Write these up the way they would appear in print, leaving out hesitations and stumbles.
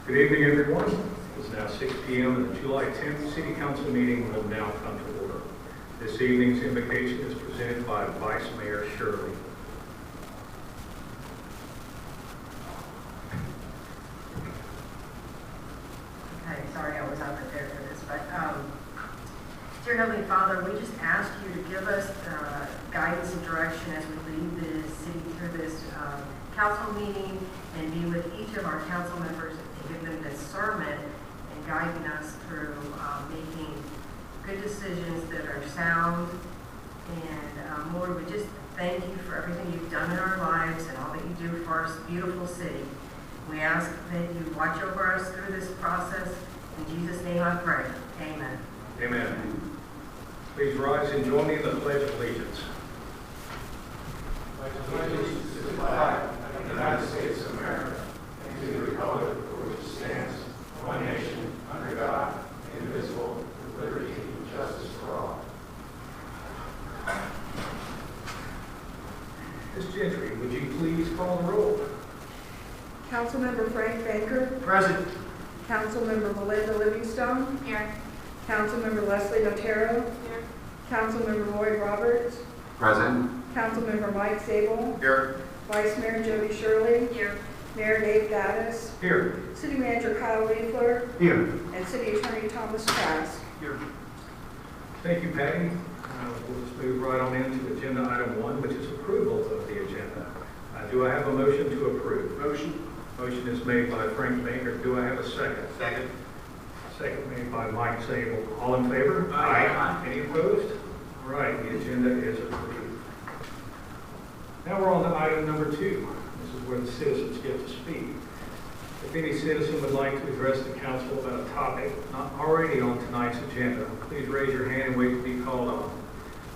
Good evening, everyone. It's now 6 p.m. and the July 10th City Council meeting will now come to order. This evening's invocation is presented by Vice Mayor Shirley. Okay, sorry I was unprepared for this, but dear Heavenly Father, we just ask you to give us guidance and direction as we lead the city through this council meeting and be with each of our council members and give them discernment and guiding us through making good decisions that are sound. And Lord, we just thank you for everything you've done in our lives and all that you do for our beautiful city. We ask that you watch over us through this process. In Jesus' name I pray. Amen. Amen. Please rise and join me in the Pledge of Allegiance. Pledge allegiance to the flag of the United States of America and to the republic for which it stands, one nation, under God, indivisible, with liberty and justice for all. Ms. Gentry, would you please call the roll? Councilmember Frank Baker. Present. Councilmember Melinda Livingstone. Here. Councilmember Leslie Notero. Here. Councilmember Lloyd Roberts. Present. Councilmember Mike Sable. Here. Vice Mayor Jody Shirley. Here. Mayor Dave Gaddis. Here. City Manager Kyle Leifler. Here. And City Attorney Thomas Trask. Here. Thank you, Patty. We'll just move right on into agenda item 1, which is approval of the agenda. Do I have a motion to approve? Motion. Motion is made by Frank Baker. Do I have a second? Second. Second made by Mike Sable. All in favor? Aye. Any opposed? All right, the agenda is approved. Now we're on to item number 2. This is where the citizens get to speak. If any citizen would like to address the council about a topic not already on tonight's agenda, please raise your hand and wait to be called on.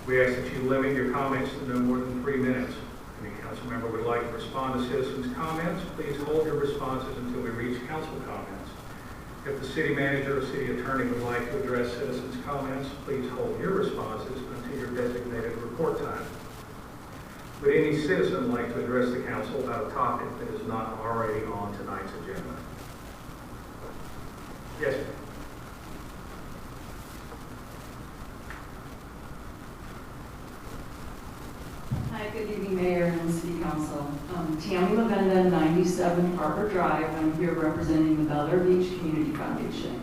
We ask that you limit your comments to no more than 3 minutes. If any council member would like to respond to citizens' comments, please hold your responses until we reach council comments. If the city manager or city attorney would like to address citizens' comments, please hold your responses until your designated report time. Would any citizen like to address the council about a topic that is not already on tonight's agenda? Yes, ma'am. Hi, good evening, Mayor and City Council. Tammy Lavenda, 97 Harbor Drive. I'm here representing the Bel Air Beach Community Foundation.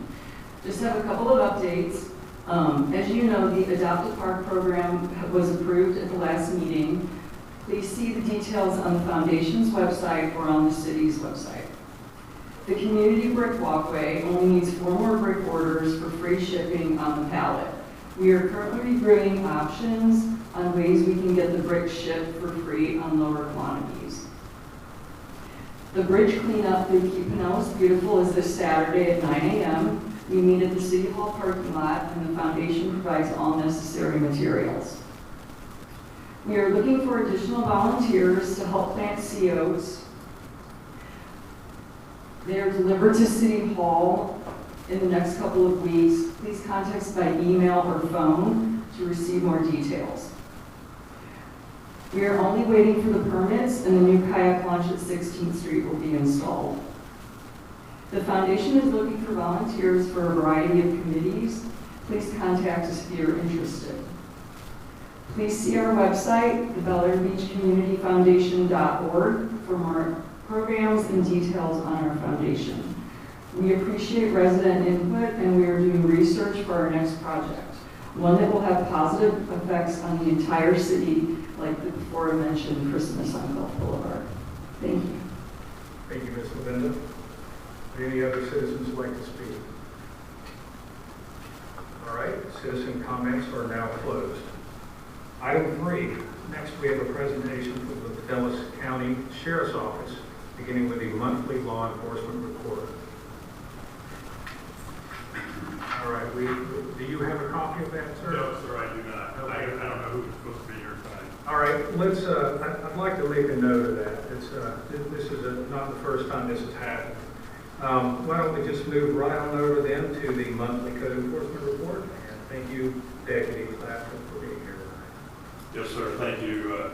Just have a couple of updates. As you know, the Adopt a Park program was approved at the last meeting. Please see the details on the Foundation's website or on the city's website. The community brick walkway only needs 4 more brick orders for free shipping on the pallet. We are currently reviewing options on ways we can get the bricks shipped for free on lower quantities. The bridge cleanup through Keep Pinellas Beautiful is this Saturday at 9 a.m. We meet at the City Hall parking lot, and the Foundation provides all necessary materials. We are looking for additional volunteers to help plant sea oaks. They are delivered to City Hall in the next couple of weeks. Please contact us by email or phone to receive more details. We are only waiting for the permits, and the new kayak launch at 16th Street will be installed. The Foundation is looking for volunteers for a variety of committees. Please contact us if you're interested. Please see our website, the Bel Air Beach Community Foundation.org, for more programs and details on our foundation. We appreciate resident input, and we are doing research for our next project, one that will have positive effects on the entire city, like the before mentioned Christmas on Gulf Boulevard. Thank you. Thank you, Ms. Lavenda. Would any other citizens like to speak? All right, citizen comments are now closed. Item 3, next we have a presentation from the Dallas County Sheriff's Office, beginning with the monthly law enforcement report. All right, do you have a copy of that, sir? No, sir, I do not. Okay. I don't know who's supposed to be here tonight. All right, let's. I'd like to make a note of that. It's this is not the first time this has happened. Why don't we just move right on over then to the monthly code enforcement report? And thank you, Deputy Clapton, for being here tonight. Yes, sir. Thank you,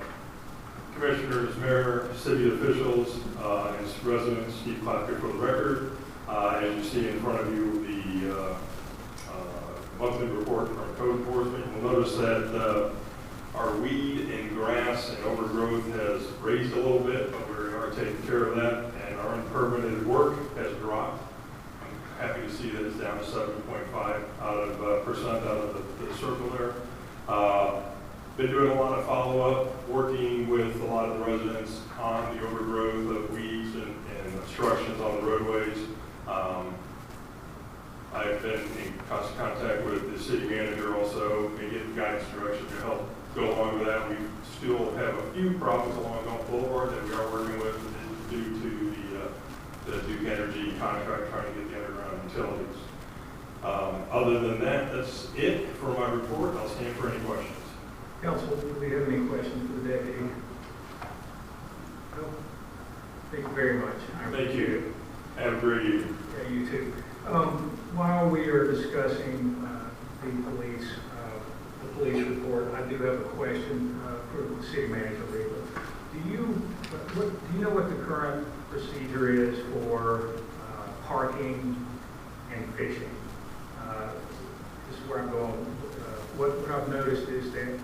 Commissioners, Mayor, city officials, and residents. Steve Clapton for the record. As you see in front of you, the monthly report from code enforcement, you'll notice that our weed and grass and overgrowth has raised a little bit, but we are taking care of that, and our unpermitted work has dropped. I'm happy to see that it's down to 7.5% out of the circle there. Been doing a lot of follow-up, working with a lot of the residents on the overgrowth of weeds and obstructions on the roadways. I've been in constant contact with the city manager also, and getting guidance direction to help go along with that. We still have a few problems along Gulf Boulevard that we are working with due to the Duke Energy contract trying to get the underground utilities. Other than that, that's it for my report. I'll stand for any questions. Council, do we have any questions for the deputy? No? Thank you very much. Thank you. Have a great evening. Yeah, you too. While we are discussing the police report, I do have a question for the city manager, Reba. Do you know what the current procedure is for parking and fishing? This is where I'm going. What I've noticed is that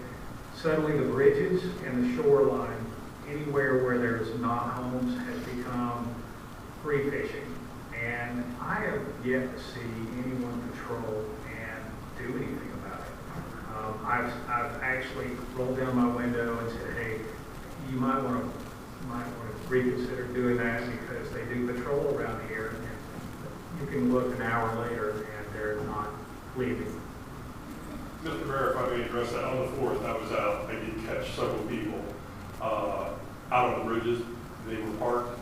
suddenly the bridges and the shoreline, anywhere where there's not homes, has become free fishing. And I have yet to see anyone patrol and do anything about it. I've actually rolled down my window and said, hey, you might want to reconsider doing that because they do patrol around here. And you can look an hour later and they're not leaving. Mr. Mayor, if I may address that, on the 4th, I was out. I did catch several people out on the bridges. They were parked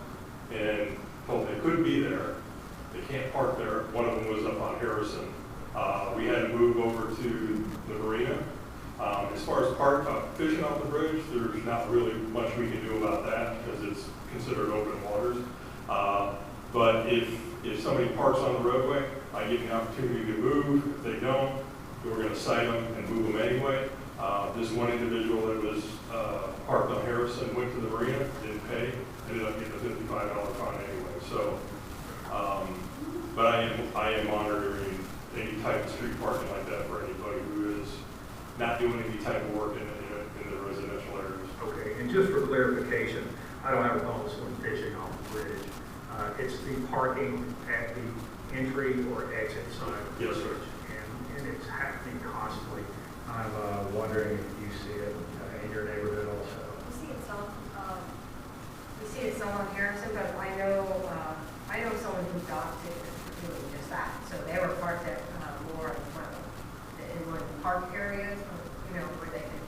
and told they couldn't be there. They can't park there. One of them was up on Harrison. We had to move over to the marina. As far as fishing off the bridge, there's not really much we can do about that because it's considered open waters. But if somebody parks on the roadway, I give them the opportunity to move. If they don't, we're going to cite them and move them anyway. This one individual that was parked on Harrison went to the marina, didn't pay, ended up getting a $55 fine anyway. So, but I am monitoring any type of street parking like that for anybody who is not doing any type of work in the residential areas. Okay, and just for clarification, I don't have a problem with someone fishing off the bridge. It's the parking at the entry or exit side of the Yes, sir. bridge. And it's happening constantly. I'm wondering if you see it in your neighborhood also. We see it some on Harrison, but I know someone who got tickets for doing just that. So they were parked at more in one of the park areas, where they could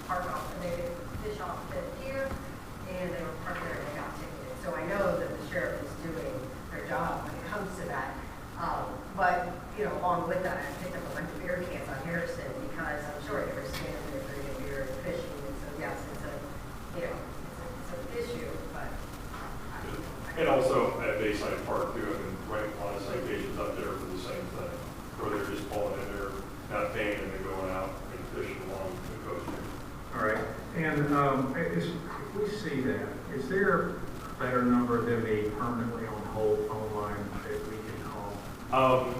park off, and they could fish off the pier, and they were parked there and they got ticketed. So I know that the sheriff is doing their job when it comes to that. But along with that, I picked up a bunch of beer cans on Harrison because I'm sure they were standing there drinking beer and fishing. And so yes, it's an issue, but. And also at Bayside Park too, I've been writing a lot of citations up there for the same thing, where they're just pulling in there, not paying, and then going out and fishing along the coast here. All right, and if we see that, is there a better number than the permanently on hold phone line that we can call?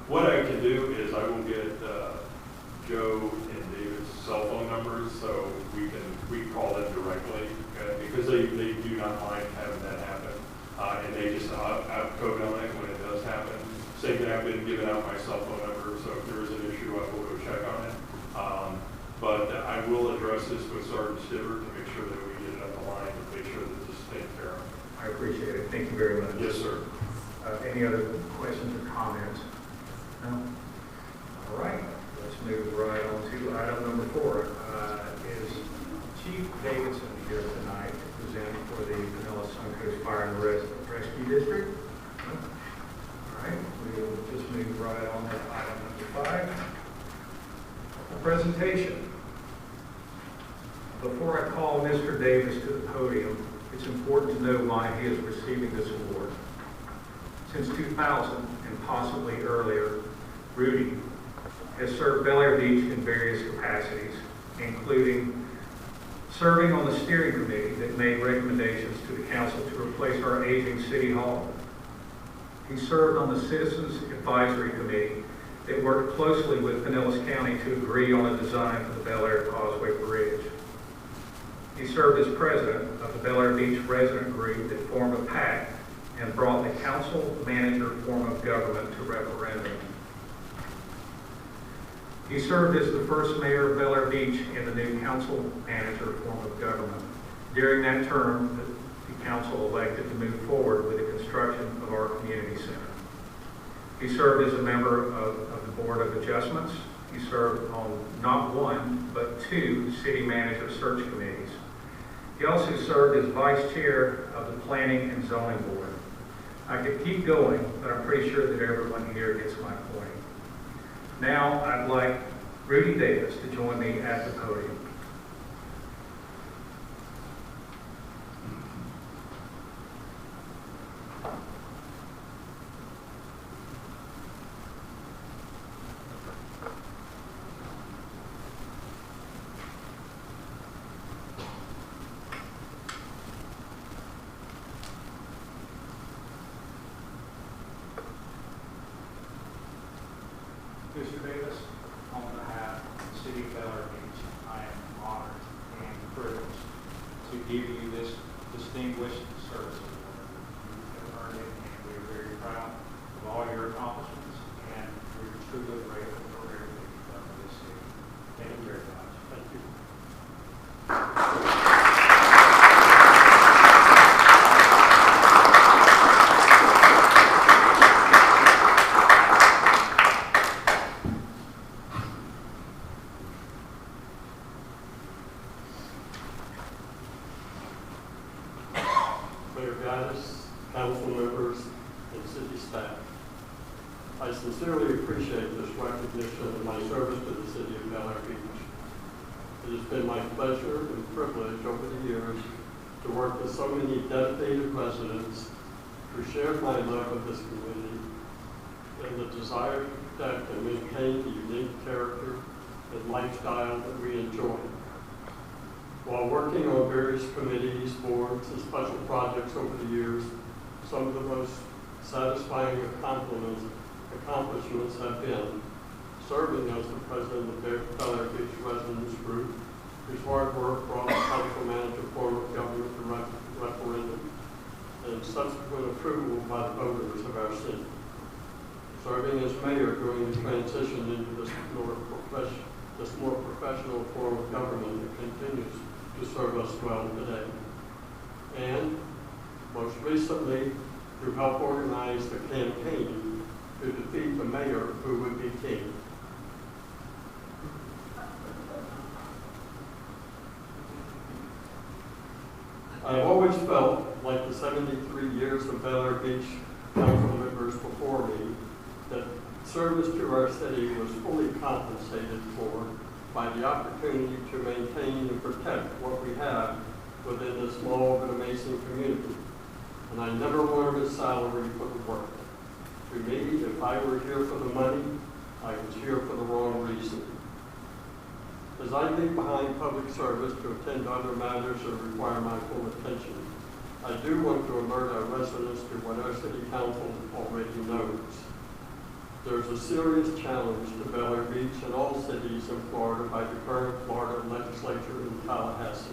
What I can do is I will get Joe and David's cell phone numbers so we can call them directly because they do not mind having that happen. And they just out code on it when it does happen. Same thing, I've been giving out my cell phone number, so if there is an issue, I will go check on it. But I will address this with Sergeant Stiver to make sure that we get it up the line and make sure that this is taken care of. I appreciate it. Thank you very much. Yes, sir. Any other questions or comments? No? All right, let's move right on to item number 4. Is Chief Davidson here tonight to present for the Pinellas Suncoast Fire and Rescue District? No? All right, we'll just move right on to item number 5. A presentation. Before I call Mr. Davis to the podium, it's important to know why he is receiving this award. Since 2000, and possibly earlier, Rudy has served Bel Air Beach in various capacities, including serving on the steering committee that made recommendations to the council to replace our aging city hall. He served on the Citizens Advisory Committee that worked closely with Pinellas County to agree on a design for the Bel Air Causeway Bridge. He served as president of the Bel Air Beach resident group that formed a pact and brought the council-manager form of government to referendum. He served as the first mayor of Bel Air Beach in the new council-manager form of government. During that term, the council elected to move forward with the construction of our community center. He served as a member of the Board of Adjustments. He served on not one, but 2 city manager search committees. He also served as vice chair of the Planning and Zoning Board. I could keep going, but I'm pretty sure that everyone here gets my point. Now, I'd like Rudy Davis to join me at the podium. Mr. Davis, on behalf of the City of Bel Air Beach, I am honored and privileged to give you this distinguished service award. You have earned it, and we are very proud of all your accomplishments, and we are truly grateful for everything you've done for this city. Thank you very much. Thank you. Mayor Gaddis, council members, and city staff. I sincerely appreciate this recognition of my service to the city of Bel Air Beach. It has been my pleasure and privilege over the years to work with so many dedicated residents who share my love of this community and the desire to protect and maintain the unique character and lifestyle that we enjoy. While working on various committees, boards, and special projects over the years, some of the most satisfying accomplishments have been serving as the president of the Bel Air Beach Residents Group, whose hard work brought the council manager form of government to referendum and subsequent approval by the voters of our city. Serving as mayor during the transition into this more professional form of government that continues to serve us well today. And most recently, to help organize the campaign to defeat the mayor who would be king. I have always felt, like the 73 years of Bel Air Beach council members before me, that service to our city was fully compensated for by the opportunity to maintain and protect what we have within this small but amazing community. And I never wanted a salary for the work. To me, if I were here for the money, I was here for the wrong reason. As I leave behind public service to attend to other matters that require my full attention, I do want to alert our residents to what our city council already knows. There's a serious challenge to Bel Air Beach and all cities in Florida by the current Florida legislature in Tallahassee.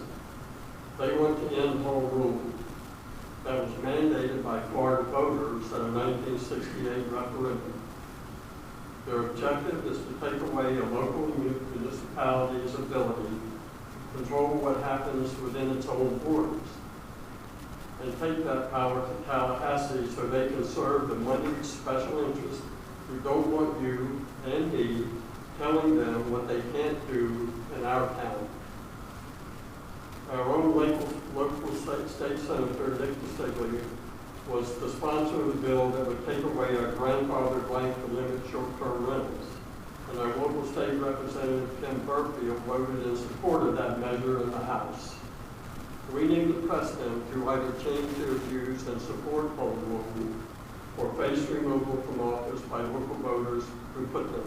They want to end home rule that was mandated by Florida voters at a 1968 referendum. Their objective is to take away a local municipality's ability to control what happens within its own borders and take that power to Tallahassee so they can serve the moneyed special interests who don't want you and me telling them what they can't do in our town. Our own local state senator, Nick DeStiglia, was the sponsor of the bill that would take away our grandfathered right to limit short-term rentals. And our local state representative, Kim Burfield, voted in support of that measure in the House. We need to press them to either change their views and support home rule or face removal from office by local voters who put them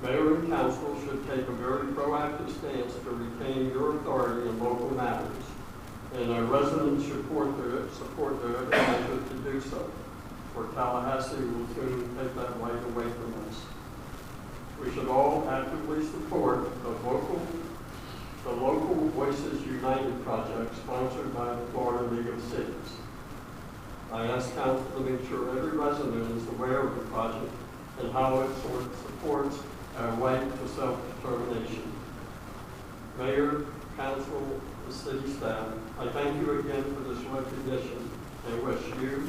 there. Mayor and council should take a very proactive stance to retain your authority in local matters, and our residents should support their measure to do so. or Tallahassee will soon take that right away from us. We should all actively support the local Voices United project sponsored by the Florida League of Cities. I ask council to make sure every resident is aware of the project and how it supports our right to self-determination. Mayor, council, and city staff, I thank you again for this recognition and wish you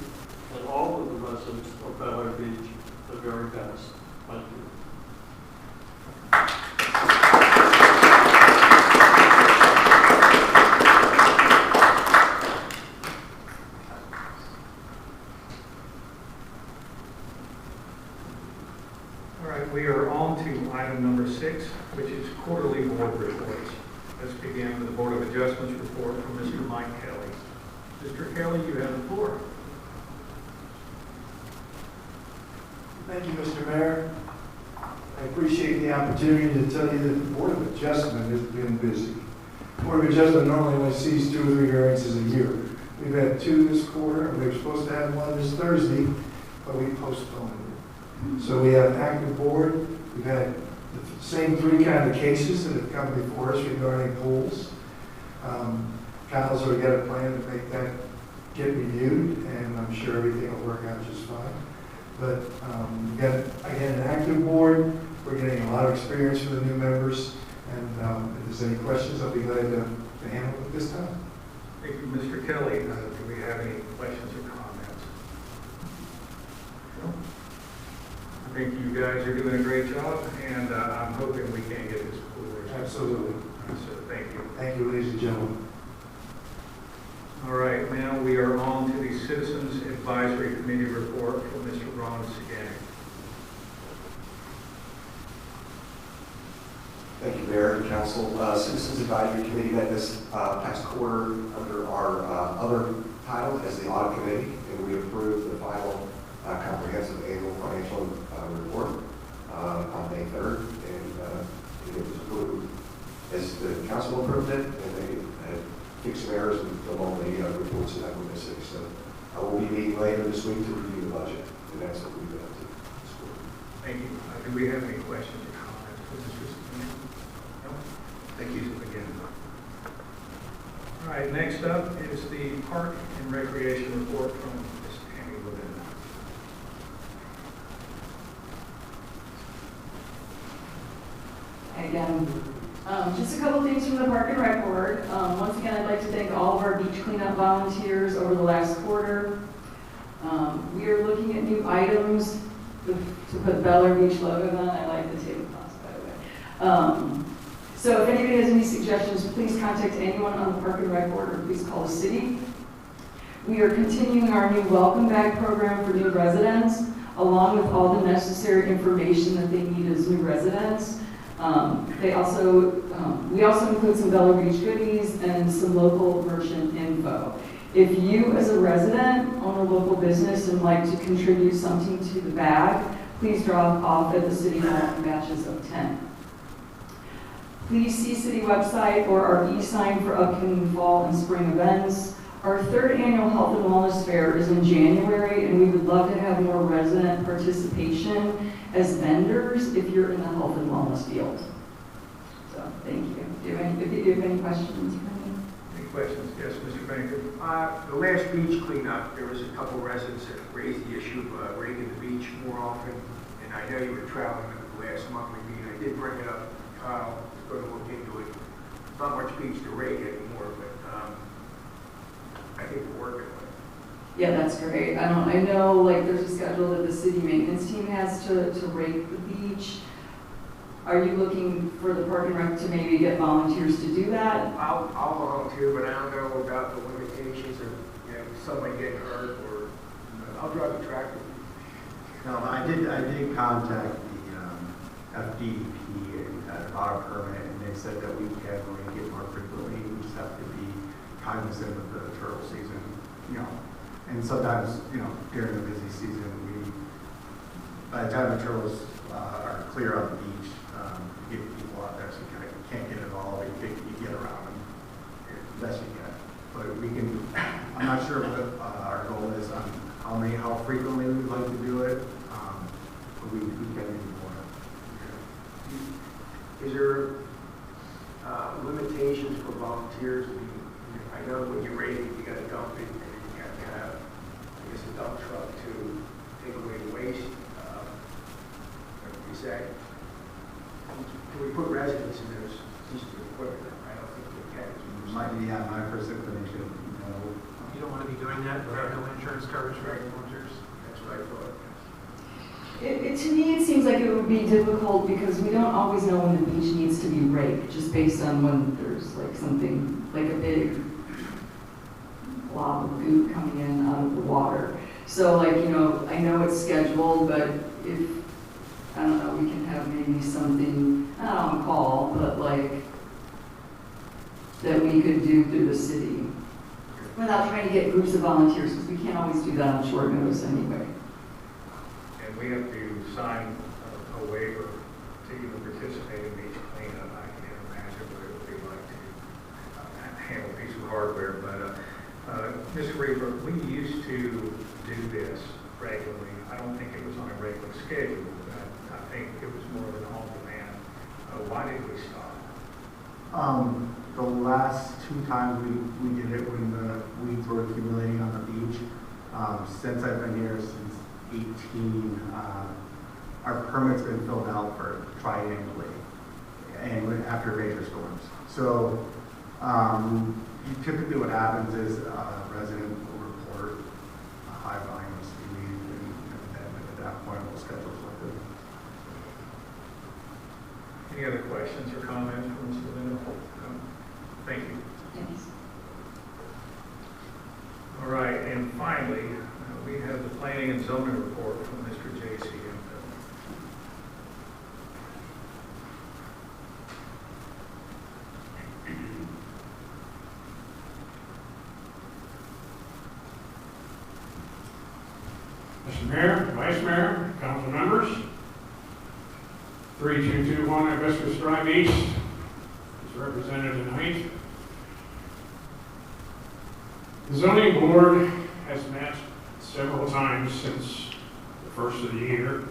and all of the residents of Bel Air Beach the very best. Thank you. All right, we are on to item number 6, which is quarterly board reports. Let's begin with the Board of Adjustments report from Mr. Mike Kelly. Mr. Kelly, you have the floor. Thank you, Mr. Mayor. I appreciate the opportunity to tell you that the Board of Adjustment has been busy. The Board of Adjustment normally only sees 2 or 3 variances a year. We've had 2 this quarter, and we were supposed to have 1 this Thursday, but we postponed it. So we have an active board. We've had the same 3 kind of cases that have come before us regarding pools. Kyle's already got a plan to make that get reviewed, and I'm sure everything will work out just fine. But we've got, again, an active board. We're getting a lot of experience from the new members, and if there's any questions, I'll be glad to handle it this time. Thank you, Mr. Kelly. Do we have any questions or comments? No? I think you guys are doing a great job, and I'm hoping we can get this pool. Absolutely. So thank you. Thank you, ladies and gentlemen. All right, now we are on to the Citizens Advisory Committee report from Mr. Ron Sagani. Thank you, Mayor and Council. Citizens Advisory Committee met this past quarter under our other title as the Audit Committee, and we approved the final comprehensive annual financial report on May 3rd, and it was approved as the council approved it, and they had fixed some errors and filled all the reports that were missing. So I will be meeting later this week to review the budget, and that's what we've been up to this quarter. Thank you. Do we have any questions or comments? No? Thank you again. All right, next up is the Park and Recreation report from Ms. Tammy Levin. Again, just a couple things from the Park and Rec Board. Once again, I'd like to thank all of our beach cleanup volunteers over the last quarter. We are looking at new items to put Bel Air Beach logo on. I like the tablecloths, by the way. So if anybody has any suggestions, please contact anyone on the Park and Rec Board, or please call the city. We are continuing our new welcome bag program for new residents, along with all the necessary information that they need as new residents. We also include some Bel Air Beach goodies and some local merchant info. If you, as a resident, own a local business and like to contribute something to the bag, please drop off at the City Hall in batches of 10. Please see city website or our e-sign for upcoming fall and spring events. Our 3rd annual Health and Wellness Fair is in January, and we would love to have more resident participation as vendors if you're in the health and wellness field. So, thank you. Do you have any questions for me? Any questions? Yes, Mr. Banker. The last beach cleanup, there was a couple residents that raised the issue of raking the beach more often, and I know you were traveling at the last monthly meeting. I did bring it up. Kyle is going to look into it. It's not much beach to rake anymore, but I think we're working on it. Yeah, that's great. I know like there's a schedule that the city maintenance team has to rake the beach. Are you looking for the Park and Rec to maybe get volunteers to do that? I'll volunteer, but I don't know about the limitations or somebody getting hurt or I'll drive the tractor. No, I did contact the FDP and auto permit, and they said that we can rake it more frequently. We just have to be cognizant of the turtle season, and sometimes, during the busy season, by the time the turtles are clear on the beach, you get people out there, so you can't get it all, you get around them as best you can. But we can, I'm not sure what our goal is on how frequently we volunteers? I know when you're ready, you gotta dump it, and then you have to have, I guess, a dump truck to take away the waste. Is that, can we put residents in those pieces of equipment? I don't think we can. My first inclination, no. You don't want to be doing that, but have no insurance coverage for volunteers? That's what I thought. To me, it seems like it would be difficult because we don't always know when the beach needs to be raked, just based on when there's like something, like a big blob of goop coming in out of the water. So like, you know, I know it's scheduled, but if, I don't know, we can have maybe something, not on call, but like, that we could do through the city without trying to get groups of volunteers, because we can't always do that on short notice anyway. And we have to sign a waiver to even participate in beach cleanup. I can imagine what it would be like to handle a piece of hardware. But Mr. Reaper, we used to do this regularly. I don't think it was on a regular schedule. I think it was more of an on-demand. Why did we stop? The last 2 times we did it when the weeds were accumulating on the beach. Since I've been here, since 18, our permit's been filled out for triannually and after major storms. So typically what happens is a resident will report a high volume of seaweed, and then at that point we'll schedule something. Any other questions or comments from Mr. Lindell? No? Thank you. Thanks. All right, and finally, we have the planning and zoning report from Mr. J.C. Mr. Mayor, Vice Mayor, council members, 3221 Hibiscus Drive East is represented tonight. The zoning board has met several times since the first of the year.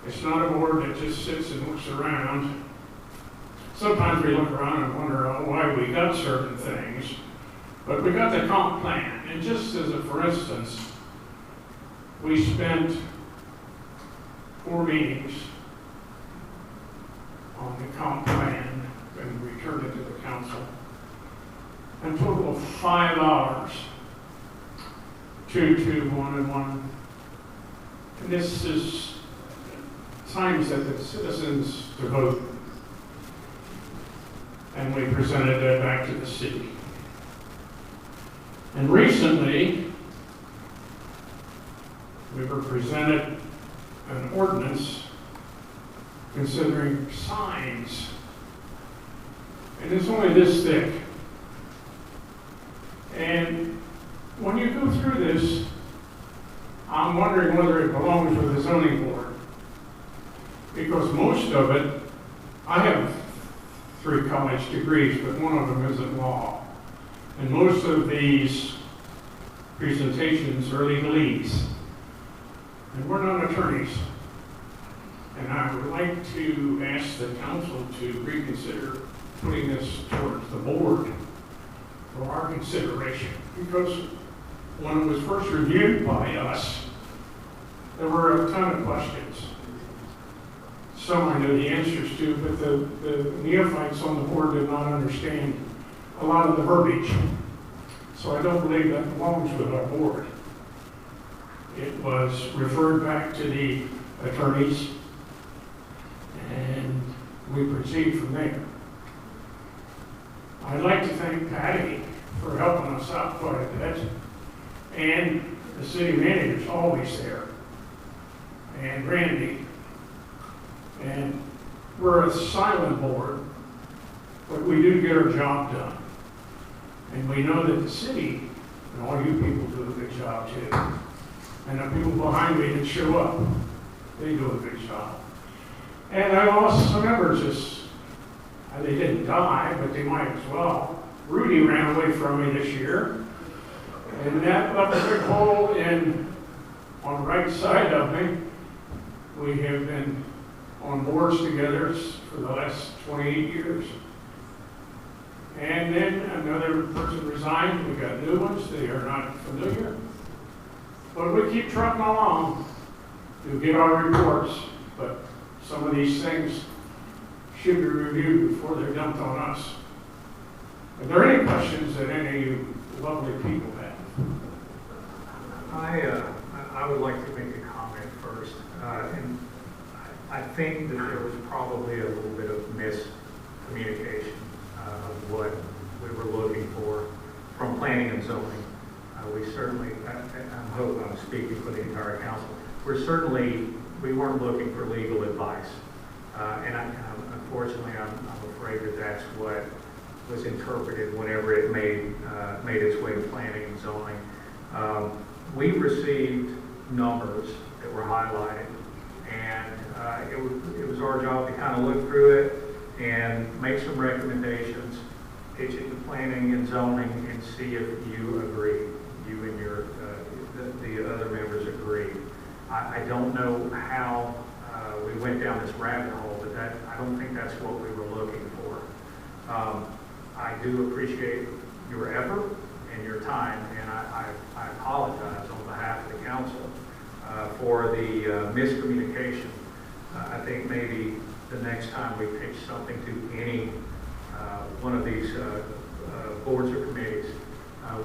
It's not a board that just sits and looks around. Sometimes we look around and wonder why we got certain things, but we got the comp plan. And just as a for instance, we spent 4 meetings on the comp plan and returned it to the council. A total of 5 hours, 2, 1, and 1. And this is times that the citizens to vote. And we presented that back to the city. And recently, we were presented an ordinance considering signs. And it's only this thick. And when you go through this, I'm wondering whether it belongs with the zoning board. Because most of it, I have 3 college degrees, but one of them is in law. And most of these presentations are legalese. And we're not attorneys. And I would like to ask the council to reconsider putting this towards the board for our consideration. Because when it was first reviewed by us, there were a ton of questions. Some I knew the answers to, but the neophytes on the board did not understand a lot of the verbiage. So I don't believe that belongs with our board. It was referred back to the attorneys, and we proceed from there. I'd like to thank Patty for helping us out quite a bit, and the city manager's always there, and Randy. And we're a silent board, but we do get our job done. And we know that the city, and all you people do a good job too. And the people behind me that show up, they do a good job. And I lost some members. They didn't die, but they might as well. Rudy ran away from me this year. And that left a big hole on the right side of me. We have been on boards together for the last 28 years. And then another person resigned, we got new ones, they are not familiar. But we keep trucking along to get our reports, but some of these things should be reviewed before they're dumped on us. Are there any questions that any of you lovely people have? I would like to make a comment first. And I think that there was probably a little bit of miscommunication of what we were looking for from planning and zoning. We certainly, I hope I'm speaking for the entire council, we weren't looking for legal advice. Unfortunately, I'm afraid that that's what was interpreted whenever it made its way to planning and zoning. We received numbers that were highlighted, and it was our job to kind of look through it and make some recommendations, pitch it to planning and zoning, and see if you agree, you and the other members agree. I don't know how we went down this rabbit hole, but I don't think that's what we were looking for. I do appreciate your effort and your time, and I apologize on behalf of the council for the miscommunication. I think maybe the next time we pitch something to any one of these boards or committees,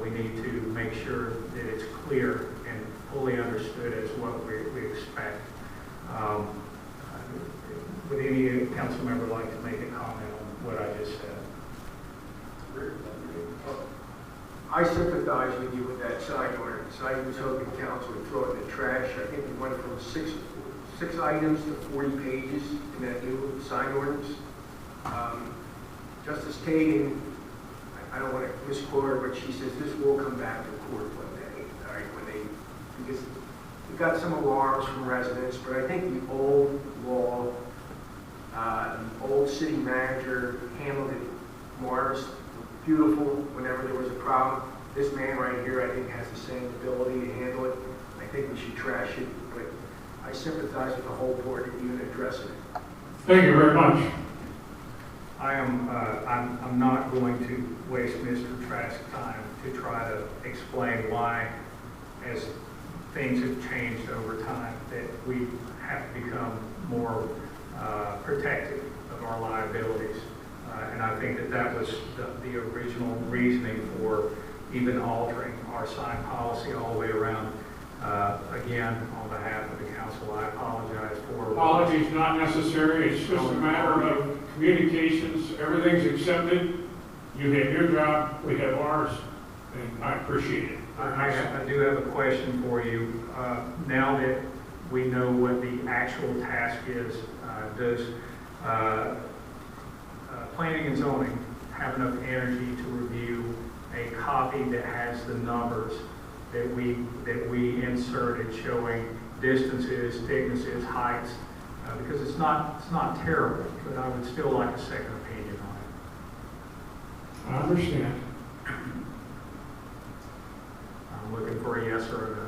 we need to make sure that it's clear and fully understood as what we expect. Would any council member like to make a comment on what I just said? I sympathize with you with that sign ordinance. I was hoping council would throw it in the trash. I think we went from six items to 40 pages in that new sign ordinance. Justice Kagan, I don't want to misquote her, but she says this will come back to court one day, all right, because we got some alarms from residents, but I think the old law, the old city manager handled it marvelous, beautiful whenever there was a problem. This man right here, I think, has the same ability to handle it. I think we should trash it, but I sympathize with the whole board that you addressing it. Thank you very much. I'm not going to waste Mr. Trask's time to try to explain why, as things have changed over time, that we have to become more protective of our liabilities. And I think that was the original reasoning for even altering our sign policy all the way around. Again, on behalf of the council, I apologize for... Apology is not necessary. It's just a matter of communications. Everything's accepted. You have your job, we have ours, and I appreciate it. I do have a question for you. Now that we know what the actual task is, does planning and zoning have enough energy to review a copy that has the numbers that we inserted showing distances, thicknesses, heights? Because it's not terrible, but I would still like a second opinion on it. I understand. I'm looking for a yes or a no.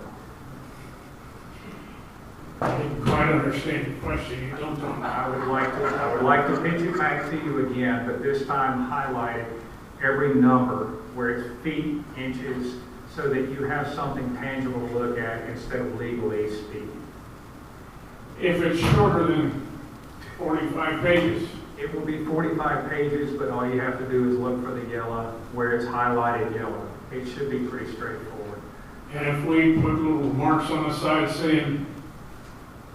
I didn't quite understand the question. You don't know. I would like to pitch it back to you again, but this time highlighted every number where it's feet, inches, so that you have something tangible to look at instead of legalese speaking. If it's shorter than 45 pages. It will be 45 pages, but all you have to do is look for the yellow where it's highlighted yellow. It should be pretty straightforward. And if we put little marks on the side saying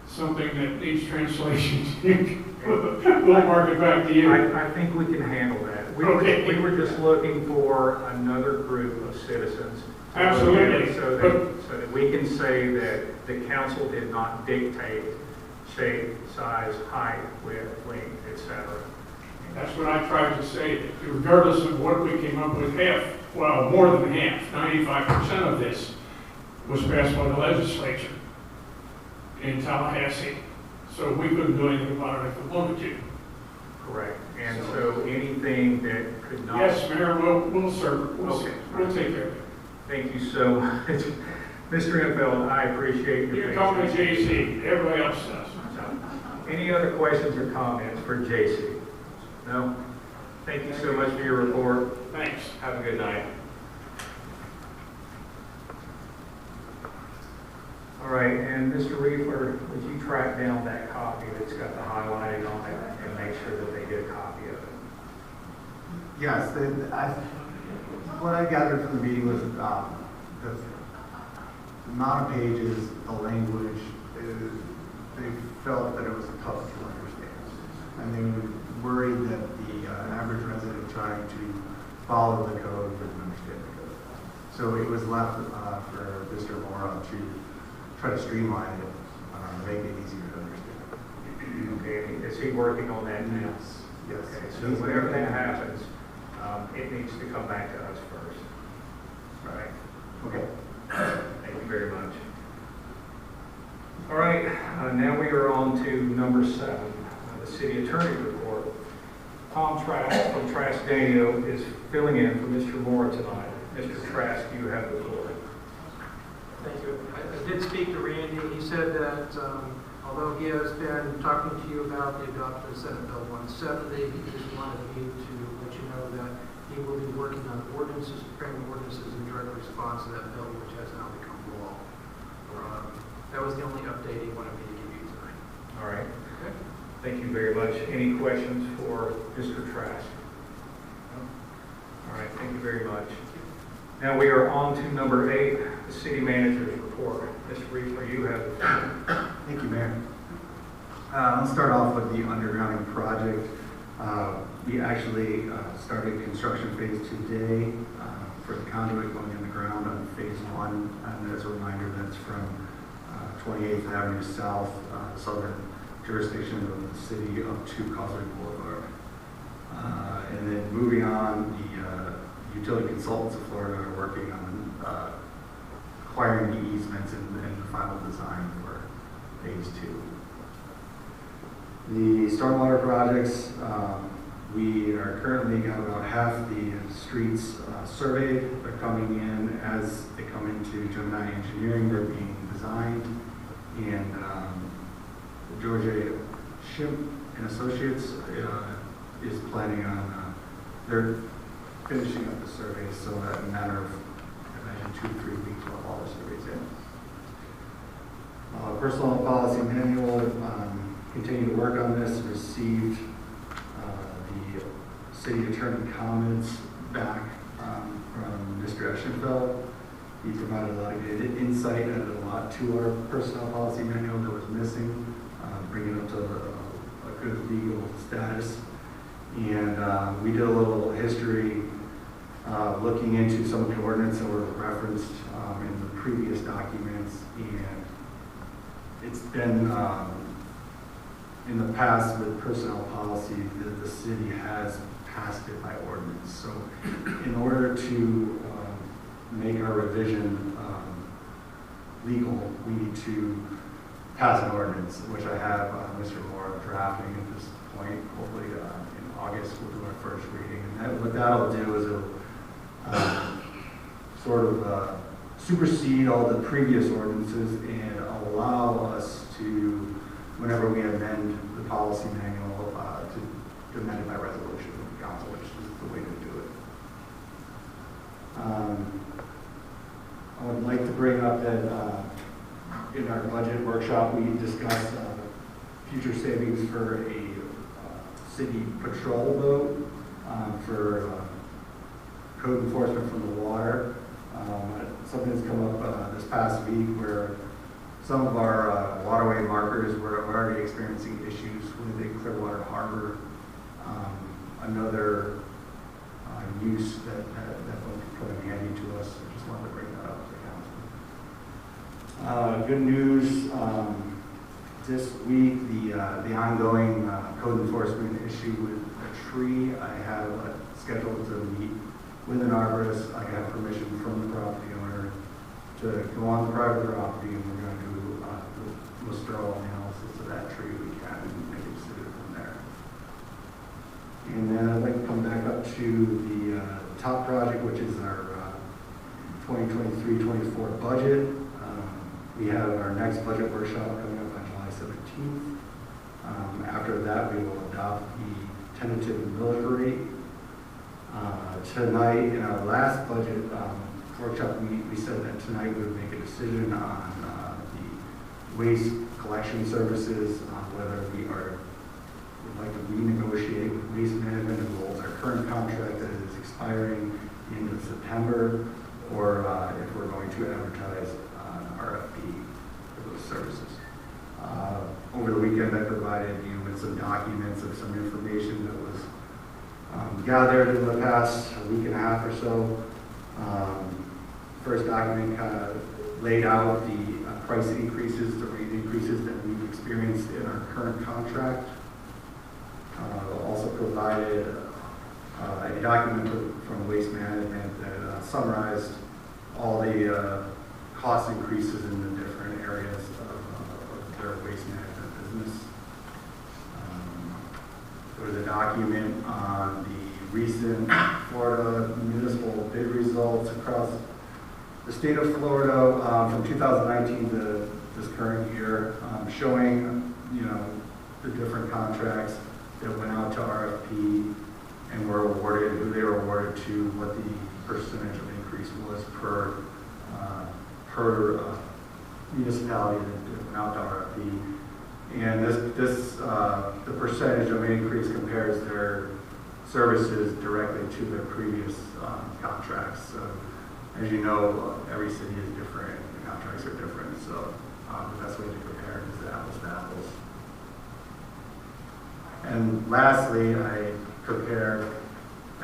something that needs translation, we'll mark it back to you. I think we can handle that. We were just looking for another group of citizens. Absolutely. So that we can say that the council did not dictate shape, size, height, width, length, etc. That's what I tried to say, that regardless of what we came up with, more than half, 95% of this was passed by the legislature in Tallahassee. So we couldn't do anything about it if we wanted to. Correct. And so anything that could not... Yes, Mayor, we'll serve. We'll take care of it. Thank you so much. Mr. Infeld, I appreciate your You're calling me JC. Everybody else does. Any other questions or comments for JC? No? Thank you so much for your report. Thanks. Have a good night. All right, and Mr. Reefler, would you track down that copy that's got the highlighting on it and make sure that they get a copy of it? Yes, what I gathered from the meeting was the amount of pages, the language, they felt that it was tough to understand. And they were worried that the average resident trying to follow the code wouldn't understand the code. So it was left for Mr. Mora to try to streamline it, make it easier to understand. Okay, is he working on that now? Yes. Okay, so whenever that happens, it needs to come back to us first. All right? Okay. Thank you very much. All right, now we are on to number 7, the city attorney report. Tom Trask from Trask Daniel is filling in for Mr. Moore tonight. Mr. Trask, you have the floor. Thank you. I did speak to Randy. He said that although he has been talking to you about the adoption of Senate Bill 170, he just wanted me to let you know that he will be working on ordinances, framing ordinances in direct response to that bill, which has now become law. That was the only update he wanted me to give you tonight. All right. Okay. Thank you very much. Any questions for Mr. Trask? No? All right, thank you very much. Now we are on to number 8, the city manager's report. Mr. Reefler, you have the floor. Thank you, Mayor. I'll start off with the undergrounding project. We actually started construction phase today for the conduit going in the ground on phase 1. And as a reminder, that's from 28th Avenue South, southern jurisdiction of the city up to Causeway Boulevard. And then moving on, the utility consultants of Florida are working on acquiring the easements and the final design for phase 2. The stormwater projects, we are currently got about half the streets surveyed. They're coming in as they come into Gemini Engineering. They're being designed. And Georgia Shimp and Associates is planning on, they're finishing up the survey, so in a matter of, I imagine, 2 to 3 weeks, we'll have all the surveys in. Personal policy manual, continue to work on this, received the city attorney comments back from Mr. Eschenfeld. He provided a lot of good insight, added a lot to our personnel policy manual that was missing, bringing it up to a good legal status. And we did a little history looking into some of the ordinances that were referenced in the previous documents. And it's been, in the past with personnel policy, that the city has passed it by ordinance. So in order to make our revision legal, we need to pass an ordinance, which I have Mr. Moore drafting at this point. Hopefully in August we'll do our first reading. And what that'll do is it'll sort of supersede all the previous ordinances and allow us to, whenever we amend the policy manual, to amend it by resolution of the council, which is the way to do it. I would like to bring up that in our budget workshop, we discussed future savings for a city patrol boat for code enforcement from the water. Something that's come up this past week where some of our waterway markers were already experiencing issues within Clearwater Harbor. Another use that would come in handy to us. I just wanted to bring that up to the council. Good news, this week the ongoing code enforcement issue with a tree. I have scheduled to meet with an arborist. I have permission from the property owner to go on the private property, and we're going to do the most thorough analysis of that tree we can and make a decision from there. And then I'd like to come back up to the top project, which is our 2023-24 budget. We have our next budget workshop coming up on July 17th. After that, we will adopt the tentative millage rate tonight, in our last budget workshop, we said that tonight we would make a decision on the waste collection services, on whether we would like to renegotiate with Waste Management and roll our current contract that is expiring the end of September, or if we're going to advertise an RFP for those services. Over the weekend, I provided you with some documents of some information that was gathered in the past week and a half or so. First document kind of laid out the price increases, the rate increases that we've experienced in our current contract. Also provided a document from Waste Management that summarized all the cost increases in the different areas of their waste management business. There was a document on the recent Florida municipal bid results across the state of Florida from 2019 to this current year, showing the different contracts that went out to RFP and were awarded, who they were awarded to, what the percentage of increase was per municipality that went out to RFP. And the percentage of increase compares their services directly to their previous contracts. So, as you know, every city is different, the contracts are different, so the best way to compare is the apples to apples. And lastly, I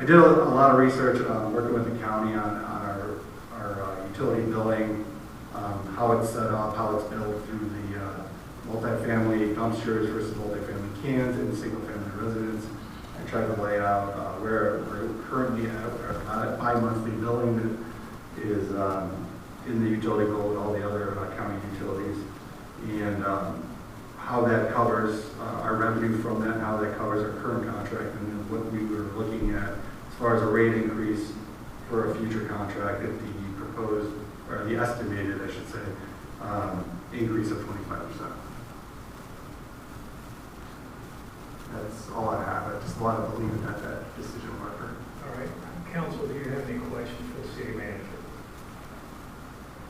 did a lot of research working with the county on our utility billing, how it's set up, how it's billed through the multifamily dumpsters versus multifamily cans and single-family residents. I tried to lay out where we're currently at, our bi-monthly billing that is in the utility bill with all the other county utilities, and how that covers our revenue from that, and how that covers our current contract, and then what we were looking at as far as a rate increase for a future contract if the proposed, or the estimated, I should say, increase of 25%. That's all I have. I just wanted to leave it at that decision marker. All right. Council, do you have any questions for the city manager?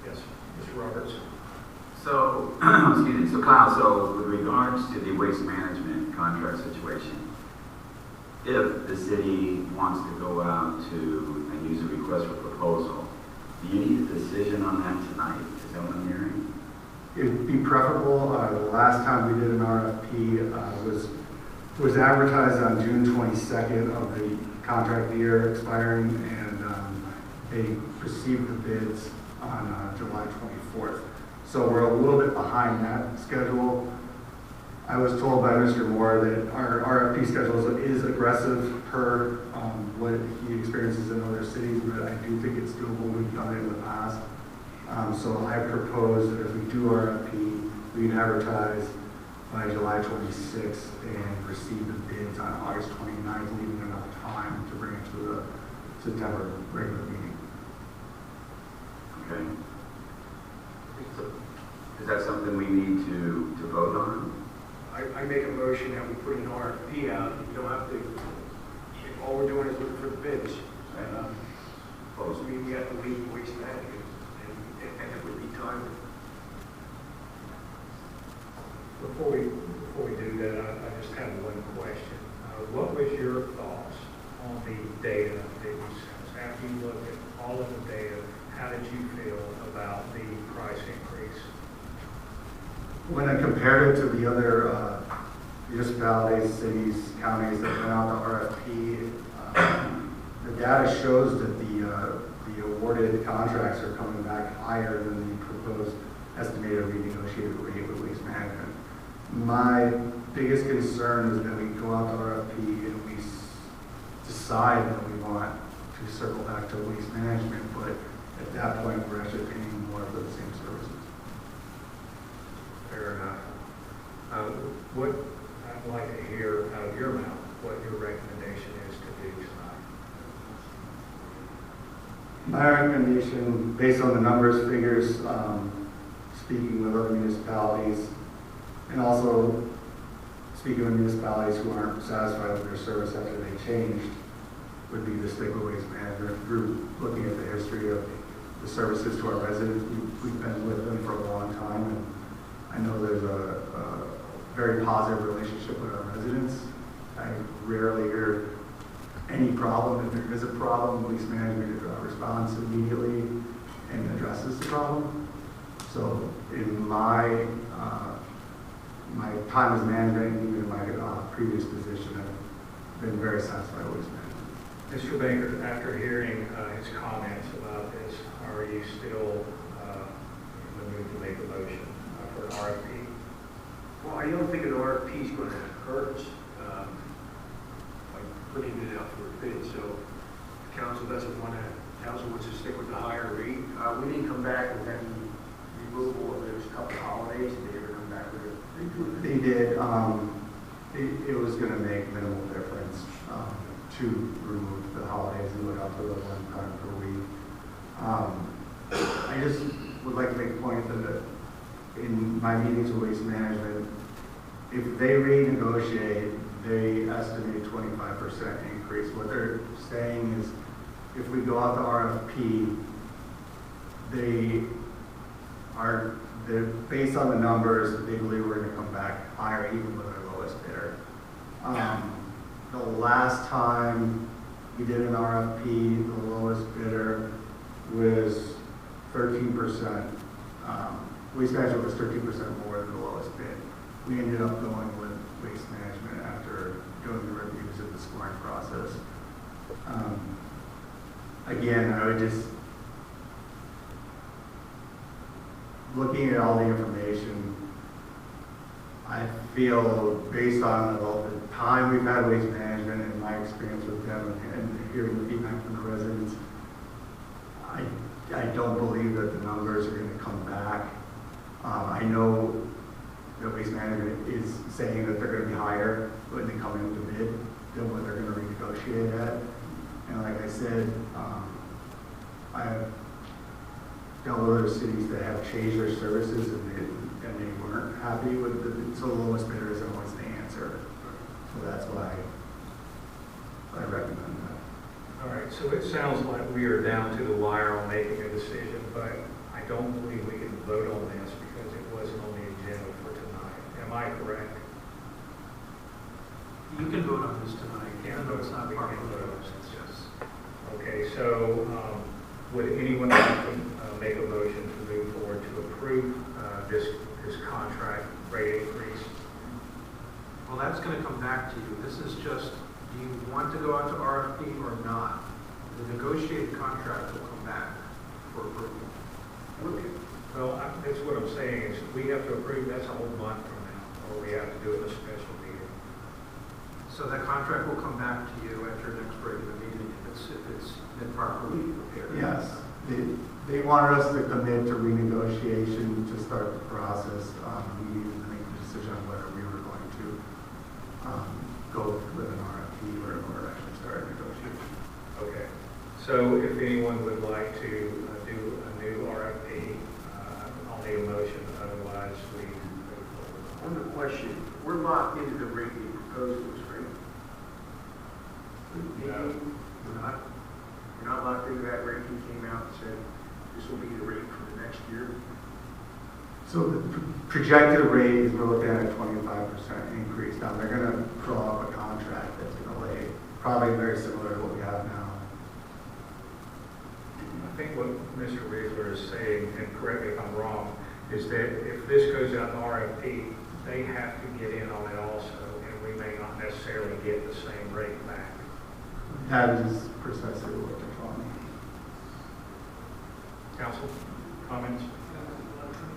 Yes, Mr. Roberts. So, excuse me, so Kyle, so with regards to the waste management contract situation, if the city wants to go out to and use a request for proposal, do you need a decision on that tonight? Is that what I'm hearing? It would be preferable. The last time we did an RFP was advertised on June 22nd of the contract year expiring, and they received the bids on July 24th. So we're a little bit behind that schedule. I was told by Mr. Moore that our RFP schedule is aggressive per what he experiences in other cities, but I do think it's doable. We've done it in the past. So I propose that if we do RFP, we can advertise by July 26th and receive the bids on August 29th, leaving enough time to bring it to the September regular meeting. Okay. So, is that something we need to vote on? I make a motion that we put an RFP out. You don't have to, all we're doing is looking for the bids. And we have to leave waste management, and it would be time. Before we do that, I just have one question. What was your thoughts on the data that you sent? After you looked at all of the data, how did you feel about the price increase? When I compared it to the other municipalities, cities, counties that went out to RFP, the data shows that the awarded contracts are coming back higher than the proposed estimated renegotiated rate with Waste Management. My biggest concern is that we go out to RFP and we decide that we want to circle back to Waste Management, but at that point we're actually paying more for the same services. Fair enough. What I'd like to hear out of your mouth, what your recommendation is to do tonight. My recommendation, based on the numbers, figures, speaking with other municipalities, and also speaking with municipalities who aren't satisfied with their service after they changed, would be to stick with Waste Management. through looking at the history of the services to our residents. We've been with them for a long time, and I know there's a very positive relationship with our residents. I rarely hear any problem. If there is a problem, Waste Management responds immediately and addresses the problem. So in my my time as manager and even in my previous position, I've been very satisfied with Waste Management. Mr. Baker, after hearing his comments about this, are you still in the mood to make a motion for an RFP? Well, I don't think an RFP is going to hurt us by putting it out for a bid. So if council doesn't want to, council wants to stick with the higher rate. We didn't come back with any removal of those couple holidays. Did they ever come back with it? They did. It was going to make minimal difference to remove the holidays and look out for the 1 time per week. I just would like to make a point that in my meetings with Waste Management, if they renegotiate, they estimate 25% increase. What they're saying is if we go out to RFP, they're based on the numbers, they believe we're going to come back higher even with our lowest bidder. The last time we did an RFP, the lowest bidder was 13%. Waste Management was 13% more than the lowest bid. We ended up going with Waste Management after doing the reviews of the scoring process. Again, I would just, looking at all the information, I feel based on the time we've had Waste Management and my experience with them and hearing the feedback from the residents, I don't believe that the numbers are going to come back. I know that Waste Management is saying that they're going to be higher when they come in to bid than what they're going to renegotiate at. And like I said, I have dealt with other cities that have changed their services and they weren't happy with the, so the lowest bidder isn't always the answer. So that's why I recommend that. All right, so it sounds like we are down to the wire on making a decision, but I don't believe we can vote on this because it wasn't on the agenda for tonight. Am I correct? You can vote on this tonight. Can't even though it's not vote. part of We the can't vote. vote. Yes. Okay, so would anyone like to make a motion to move forward to approve this contract rate increase? Well, that's going to come back to you. This is just, do you want to go out to RFP or not? The negotiated contract will come back for approval. Okay. Well, that's what I'm saying is we have to approve, that's a whole month from now, or we have to do it in a special meeting. So that contract will come back to you at your next regular meeting if it's been properly prepared. Yes, they wanted us to commit to renegotiation to start the process. We needed to make a decision on whether we were going to go with an RFP or actually start a negotiation. Okay. So if anyone would like to do a new RFP, I'll need a motion, otherwise we move forward. On the question, we're locked into the rate they proposed to us, right? No. We're not? We're not locked into that rate. He came out and said, this will be the rate for the next year. So the projected rate is we're looking at a 25% increase. Now they're going to draw up a contract that's going to lay probably very similar to what we have now. I think what Mr. Riegler is saying, and correct me if I'm wrong, is that if this goes out in RFP, they have to get in on it also, and we may not necessarily get the same rate back. That is precisely what they're telling me. Council, comments?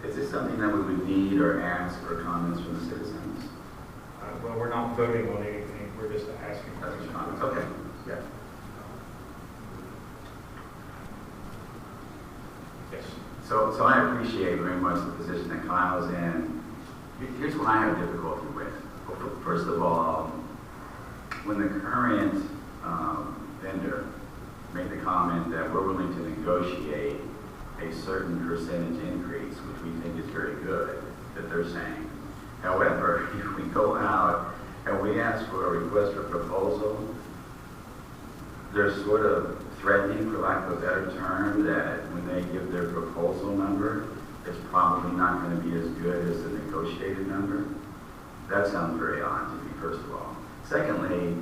Is this something that we would need or ask for comments from the citizens? Well, we're not voting on anything, we're just asking That's questions. comments, okay, yeah. Yes. So I appreciate very much the position that Kyle's in. Here's what I have difficulty with. First of all, when the current vendor made the comment that we're willing to negotiate a certain percentage increase, which we think is very good, that they're saying. However, if we go out and we ask for a request for proposal, they're sort of threatening, for lack of a better term, that when they give their proposal number, it's probably not going to be as good as the negotiated number. That sounds very odd to me, first of all. Secondly,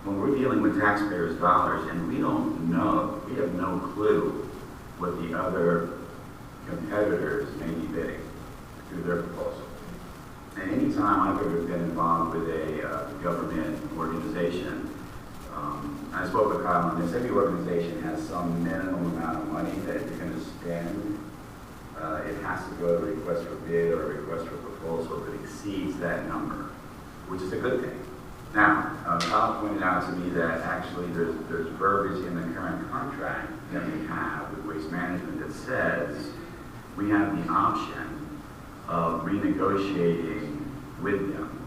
when we're dealing with taxpayers' dollars and we don't know, we have no clue what the other competitors may be bidding through their proposal. And any time I've ever been involved with a government organization, I spoke with Kyle on this, every organization has some minimum amount of money that you're going to spend. It has to go to a request for bid or a request for proposal that exceeds that number, which is a good thing. Now, Kyle pointed out to me that actually there's verbiage in the current contract that we have with Waste Management that says we have the option of renegotiating with them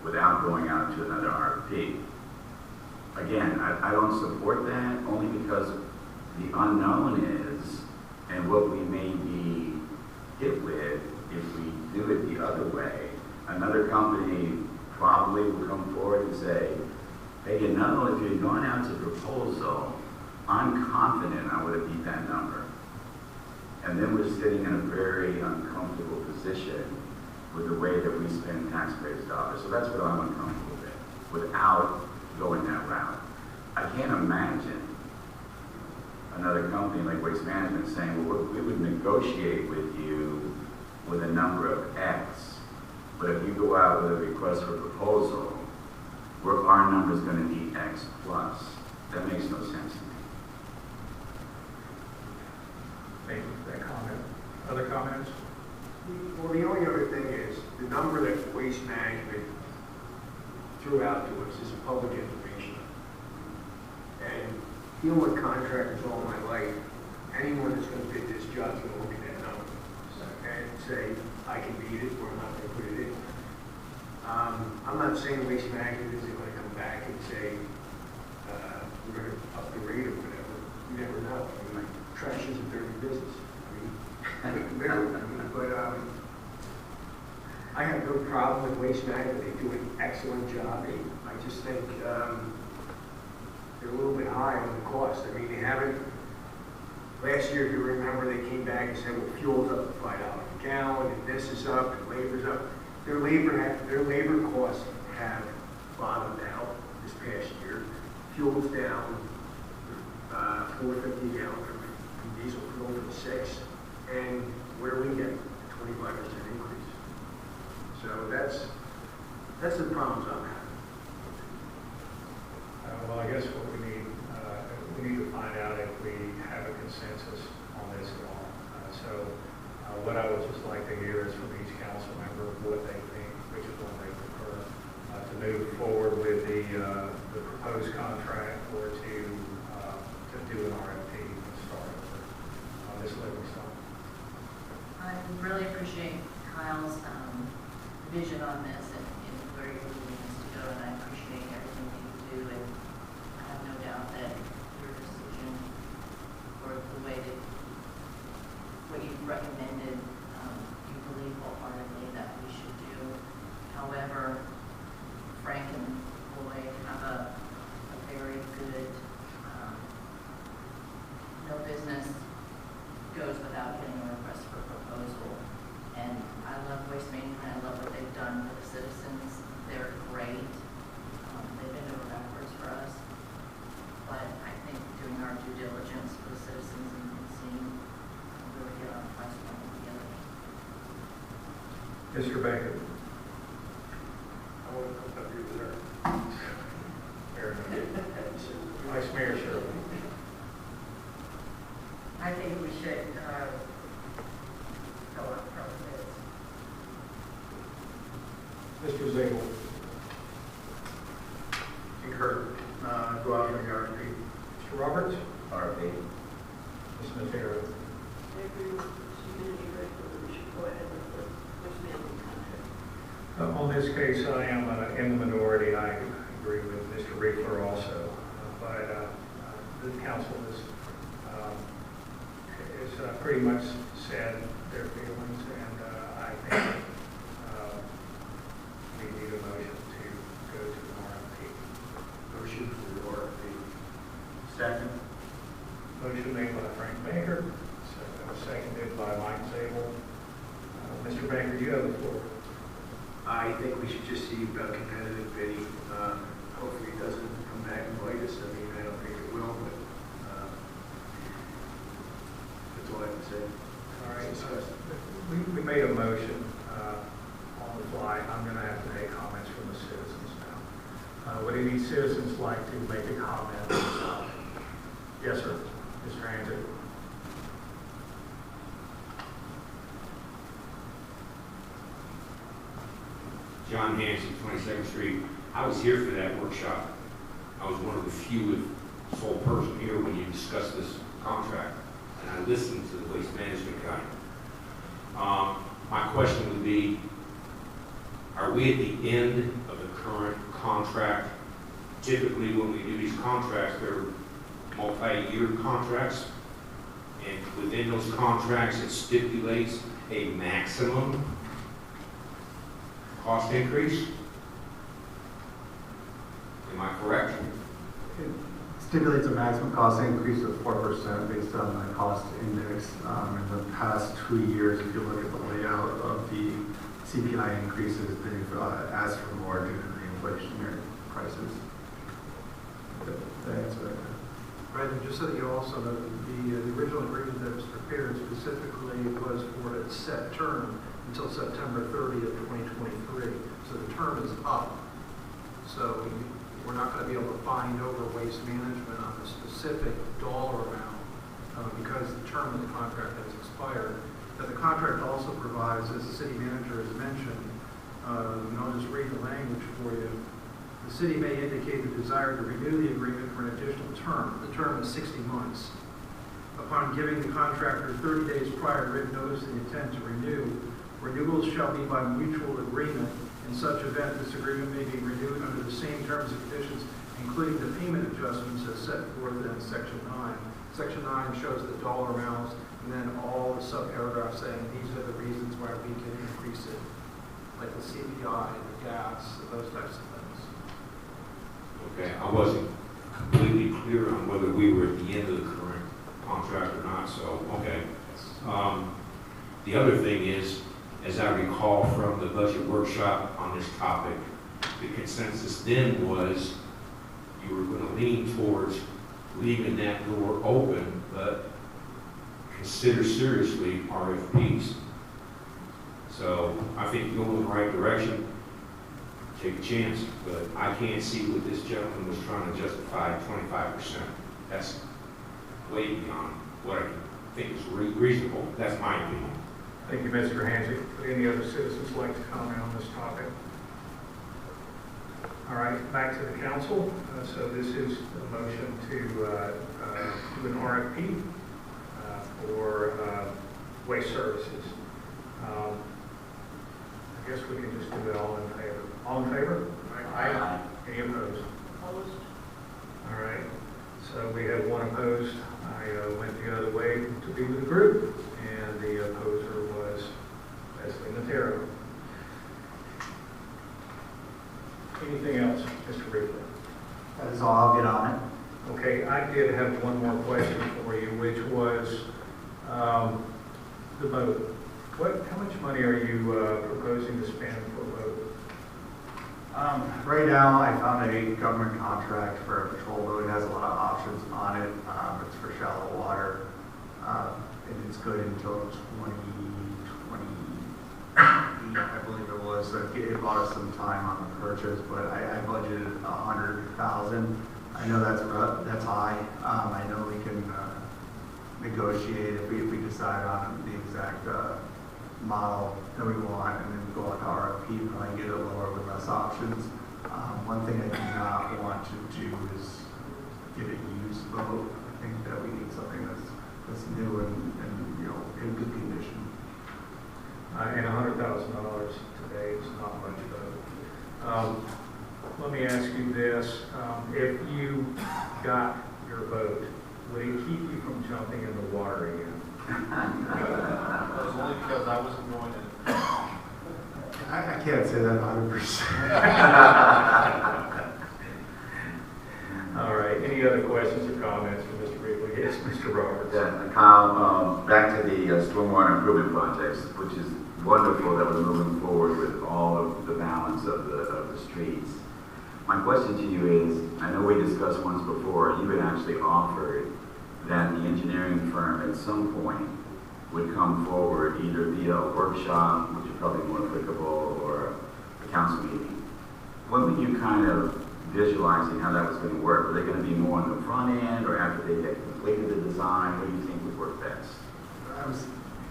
without going out to another RFP. Again, I don't support that only because the unknown is, and what we may be hit with if we do it the other way, another company probably will come forward and say, hey, you know, if you'd gone out to proposal, I'm confident I would have beat that number. And then we're sitting in a very uncomfortable position with the way that we spend taxpayers' dollars. So that's what I'm uncomfortable with, without going that route. I can't imagine another company like Waste Management saying, well, we would negotiate with you with a number of X, but if you go out with a request for proposal, where our number is going to be X plus, that makes no sense to me. Thank you for that comment. Other comments? Well, the only other thing is, the number that Waste Management threw out to us is public information. And dealing with contractors all my life, anyone that's going to bid this job is going to look at that number and say, I can beat it, or I'm not going to put it in. I'm not saying Waste Management isn't going to come back and say, we're going to up the rate or whatever. You never know. I mean, trash is a dirty business. I mean, literally. But I have no problem with Waste Management. They do an excellent job. I just think they're a little bit high on the cost. I mean, they haven't. Last year, if you remember, they came back and said, well, fuel's up to $5 a gallon, and this is up, and labor's up. Their labor costs have bottomed out this past year. Fuel's down $4.50 a gallon from diesel fuel from $6, and where do we get 25% increase? So that's the problems I'm having. Well, I guess what we need to find out if we have a consensus on this at all. What I would just like to hear is from each council member what they think, which is one they prefer, to move forward with the proposed contract or to do an RFP and start over on this Livingstone. I really appreciate Kyle's vision on this and where you're leading us to go, and I appreciate everything that you do, and I have no doubt that your decision or the way that what you've recommended, you believe wholeheartedly that we should do. However, Frank and Lloyd have a very good, no business goes without getting a request for proposal. And I love Waste Management. I love what they've done for the citizens. They're great. They've been over backwards for us. But I think doing our due diligence for the citizens and seeing where we get our price point together. Mr. Baker. I want to come up here with her. Vice Mayor Shirley. I think we should go up from this. Mr. Zabel. Concur. Go out for the RFP. Mr. Roberts. RFP. Ms. Matera. I agree with Community Director, we should go ahead with the Waste Management contract. On this case, I am in the minority. I agree with Mr. Riefler also. But the council is pretty much said their feelings, and I think we need a motion to go to an RFP. Motion for the RFP. Second. Motion made by Frank Baker, seconded by Mike Zabel. Mr. Baker, you have the floor. I think we should just see about competitive bidding. Hopefully it doesn't come back and bite us. I mean, I don't think it will, but that's all I can say. All right, we made a motion on the fly. I'm going to have to take comments from the citizens now. Would any citizens like to make a comment on this topic? Yes, sir. Mr. Hanson. John Hanson, 22nd Street. I was here for that workshop. I was one of the few, if sole person here when you discussed this contract, and I listened to the waste management guy. My question would be, are we at the end of the current contract? Typically, when we do these contracts, they're multi-year contracts, and within those contracts, it stipulates a maximum cost increase. Am I correct? It stipulates a maximum cost increase of 4% based on the cost index. In the past 2 years, if you look at the layout of the CPI increases, they've asked for more due to the inflationary prices. That's right. Right, and just so that you also know, the original agreement that was prepared specifically was for a set term until September 30th, 2023. So the term is up. So we're not going to be able to bind over waste management on a specific dollar amount because the term of the contract has expired. But the contract also provides, as the city manager has mentioned, and I'll just read the language for you. The city may indicate the desire to renew the agreement for an additional term. The term is 60 months. Upon giving the contractor 30 days prior written notice of the intent to renew, renewals shall be by mutual agreement. In such event, this agreement may be renewed under the same terms and conditions, including the payment adjustments as set forth in Section 9. Section 9 shows the dollar amounts, and then all the subparagraphs saying these are the reasons why we can increase it, like the CPI, the gas, those types of things. Okay, I wasn't completely clear on whether we were at the end of the current contract or not, so, okay. The other thing is, as I recall from the budget workshop on this topic, the consensus then was you were going to lean towards leaving that door open, but consider seriously RFPs. So I think you're going in the right direction. Take a chance, but I can't see what this gentleman was trying to justify 25%. That's way beyond what I think is reasonable. That's my opinion. Thank you, Mr. Hansick. Would any other citizens like to comment on this topic? All right, back to the council. So this is the motion to do an RFP for waste services. I guess we can just do it all in favor. All in favor? Aye. Any opposed? Opposed? All right. So we have one opposed. I went the other way to be with the group, and the opposer was Leslie Matero. Anything else, Mr. Ripley? That is all. I'll get on it. Okay, I did have one more question for you, which was the boat. How much money are you proposing to spend for a boat? Right now, I found a government contract for a patrol boat. It has a lot of options on it. It's for shallow water, and it's good until 2028, I believe it was. So it bought us some time on the purchase, but I budgeted $100,000. I know that's high. I know we can negotiate if we decide on the exact model that we want, and then go out to RFP, probably get it lower with less options. One thing I do not want to do is get a used boat. I think that we need something that's new and in good condition. And $100,000 today is not much boat. Let me ask you this: if you got your boat, would it keep you from jumping in the water again? That was only because I wasn't going to. I can't say that 100%. All right. Any Any other questions or comments from Mr. Wrigley? Yes, Mr. Roberts. Yeah, Kyle, back to the stormwater improvement projects, which is wonderful that we're moving forward with all of the balance of the streets. My question to you is, I know we discussed once before, you had actually offered that the engineering firm at some point would come forward either via a workshop, which is probably more applicable, or a council meeting. What were you kind of visualizing how that was going to work? Were they going to be more on the front end or after they had completed the design? What do you think would work best? I was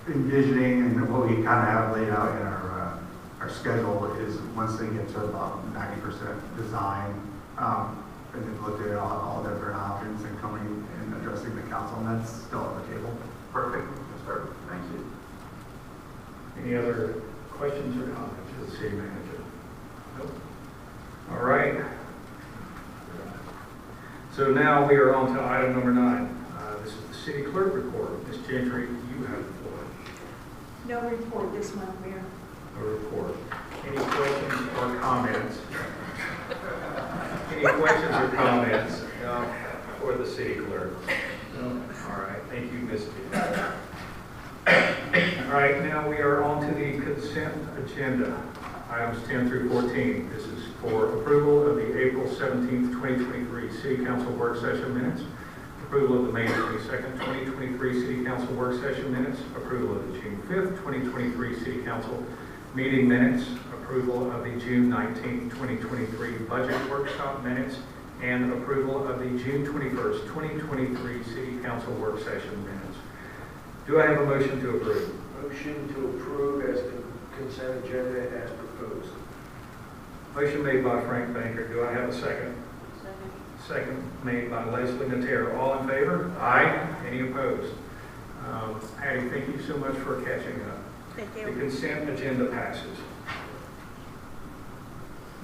envisioning, and what we kind of have laid out in our schedule is once they get to about 90% design, and then look at all different options and coming and addressing the council, and that's still on the table. Perfect. That's perfect. Thank you. Any other questions or comments for the city manager? Nope. All right. So now we are on to item number 9. This is the city clerk report. Ms. Gentry, you have the floor. No report this month, Mayor. A report. Any questions or comments? Any questions or comments for the city clerk? No? All right. Thank you, Ms. Gentry. All right. Now we are on to the consent agenda. Items 10 through 14. This is for approval of the April 17th, 2023 City Council Work Session Minutes, approval of the May 22nd, 2023 City Council Work Session Minutes, approval of the June 5th, 2023 City Council Meeting Minutes, approval of the June 19th, 2023 Budget Workshop Minutes, and approval of the June 21st, 2023 City Council Work Session Minutes. Do I have a motion to approve? Motion to approve as the consent agenda as proposed. Motion made by Frank Banker. Do I have a second? Second made by Leslie Natera. All in favor? Aye. Any opposed? Patty, thank you so much for catching up. Thank you. The consent agenda passes.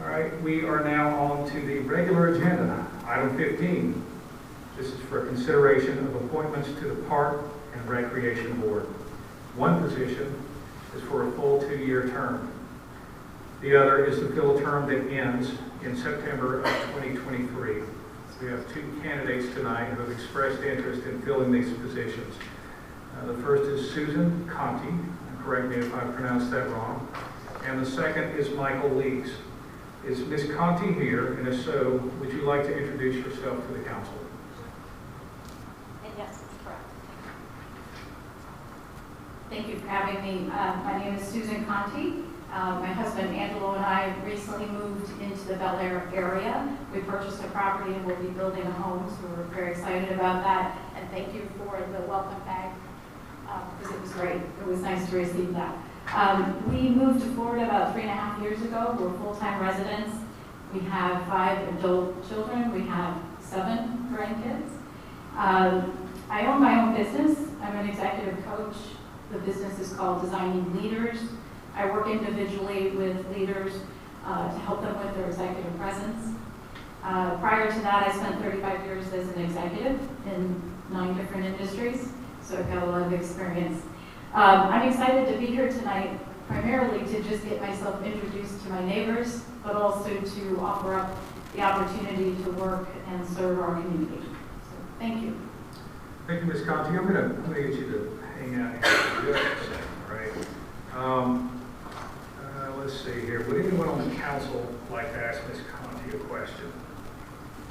All right, we are now on to the regular agenda. Item 15. This is for consideration of appointments to the Park and Recreation Board. One position is for a full 2-year term. The other is to fill a term that ends in September of 2023. We have 2 candidates tonight who have expressed interest in filling these positions. The first is Susan Conti, correct me if I pronounced that wrong, and the second is Michael Leeks. Is Ms. Conti here, and if so, would you like to introduce yourself to the council? And yes, that's correct. Thank you for having me. My name is Susan Conti. My husband Angelo and I recently moved into the Bel Air area. We purchased a property and we'll be building a home, so we're very excited about that. And thank you for the welcome bag, because it was great. It was nice to receive that. We moved to Florida about 3.5 years ago. We're full-time residents. We have 5 adult children. We have 7 grandkids. I own my own business. I'm an executive coach. The business is called Designing Leaders. I work individually with leaders to help them with their executive presence. Prior to that, I spent 35 years as an executive in 9 different industries, so I've got a lot of experience. I'm excited to be here tonight, primarily to just get myself introduced to my neighbors, but also to offer up the opportunity to work and serve our community. So, thank you. Thank you, Ms. Conti. I'm gonna get you to hang out here for just a second, all right? Let's see here. Would anyone on the council like to ask Ms. Conti a question?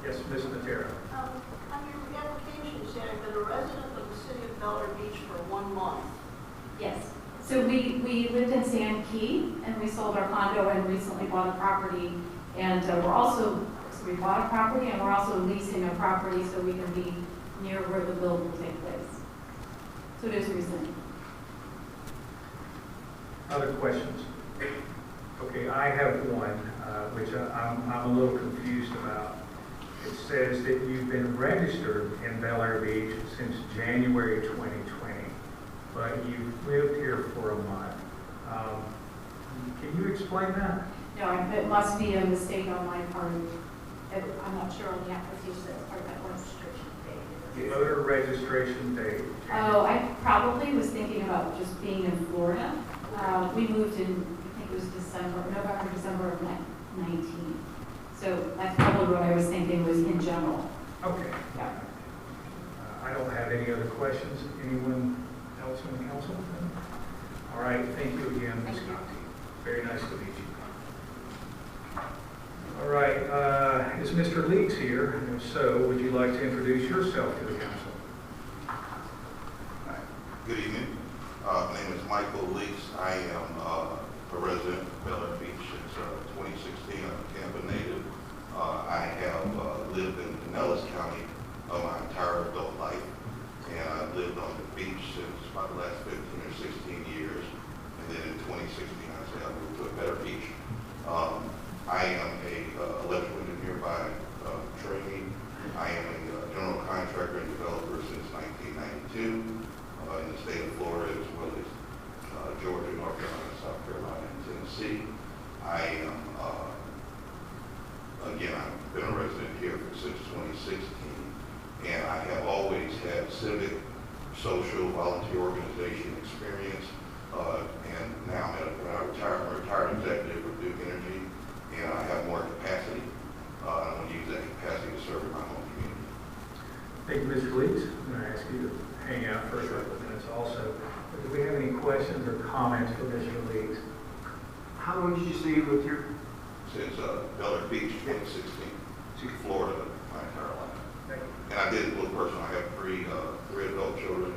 Yes, Ms. Natera. On your application, you said I've been a resident of the city of Bel Air Beach for 1 month. Yes. So we lived in Sand Key, and we sold our condo and recently bought a property. And we bought a property, and we're also leasing a property so we can be near where the build will take place. So it is recent. Other questions? Okay, I have one, which I'm a little confused about. It says that you've been registered in Bel Air Beach since January 2020, but you've lived here for a month. Can you explain that? No, it must be a mistake on my part. I'm not sure on the application that's part of that registration date. Voter registration date. Oh, I probably was thinking about just being in Florida. We moved in, I think it was November, December of 19. So that's probably what I was thinking was in general. Okay. I don't have any other questions. Anyone else on the council? All right, thank you again, Ms. Conti. Very nice to meet you. All right, is Mr. Leeks here? And if so, would you like to introduce yourself to the council? Good evening. My name is Michael Leeks. I am a resident of Bel Air Beach since 2016. I'm a Tampa native. I have lived in Pinellas County my entire adult life, and I've lived on the beach since about the last 15 or 16 years. And then in 2016, I said I moved to a better beach. I am a electrical engineer by training. I am a general contractor and developer since 1992 in the state of Florida, as well as Georgia, North Carolina, South Carolina, and Tennessee. I am, again, I've been a resident here since 2016, and I have always had civic, social, volunteer organization experience, and now I'm a retired executive with Duke Energy, and I have more capacity. I want to use that capacity to serve my home community. Thank you, Mr. Leeks. I'm going to ask you to hang out for a couple of minutes also. Do we have any questions or comments for Mr. Leeks? How long did you say you lived here? Since Bel Air Beach, 2016, to Florida, my entire life. And I did look personal. I have three adult children,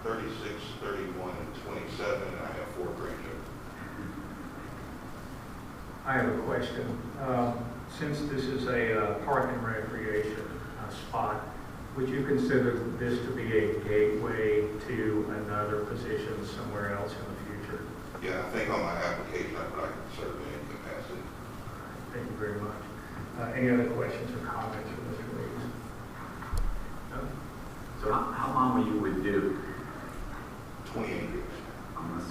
36, 31, and 27, and I have 4 grandchildren. I have a question. Since this is a park and recreation spot, would you consider this to be a gateway to another position somewhere else in the future? Yeah, I think on my application I put I can serve in any capacity. Thank you very much. Any other questions or comments for Mr. Leeks? No? So how long were you with Duke? 28 years. Almost.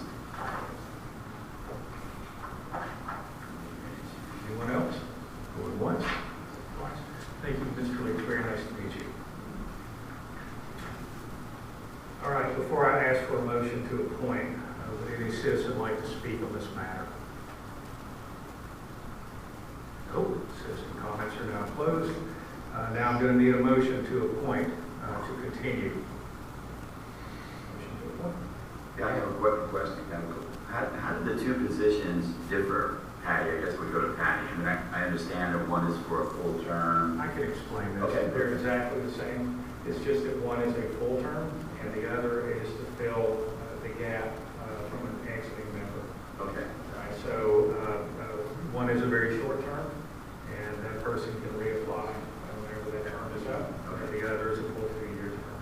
Anyone else? Going once? Twice? Thank you, Mr. Leeks. Very nice to meet you. All right, before I ask for a motion to appoint, would any citizen like to speak on this matter? No, citizen comments are now closed. Now I'm going to need a motion to appoint to continue. Motion to appoint. Yeah, I have a quick question. How did the two positions differ? Patty, I guess we go to Patty. I mean, I understand that one is for a full term. I can explain this. Okay. They're exactly the same. It's just that one is a full term and the other is to fill the gap from an exiting member. Okay. Right, so one is a very short term, and that person can reapply whenever that term is up. And the other is a full 2-year term.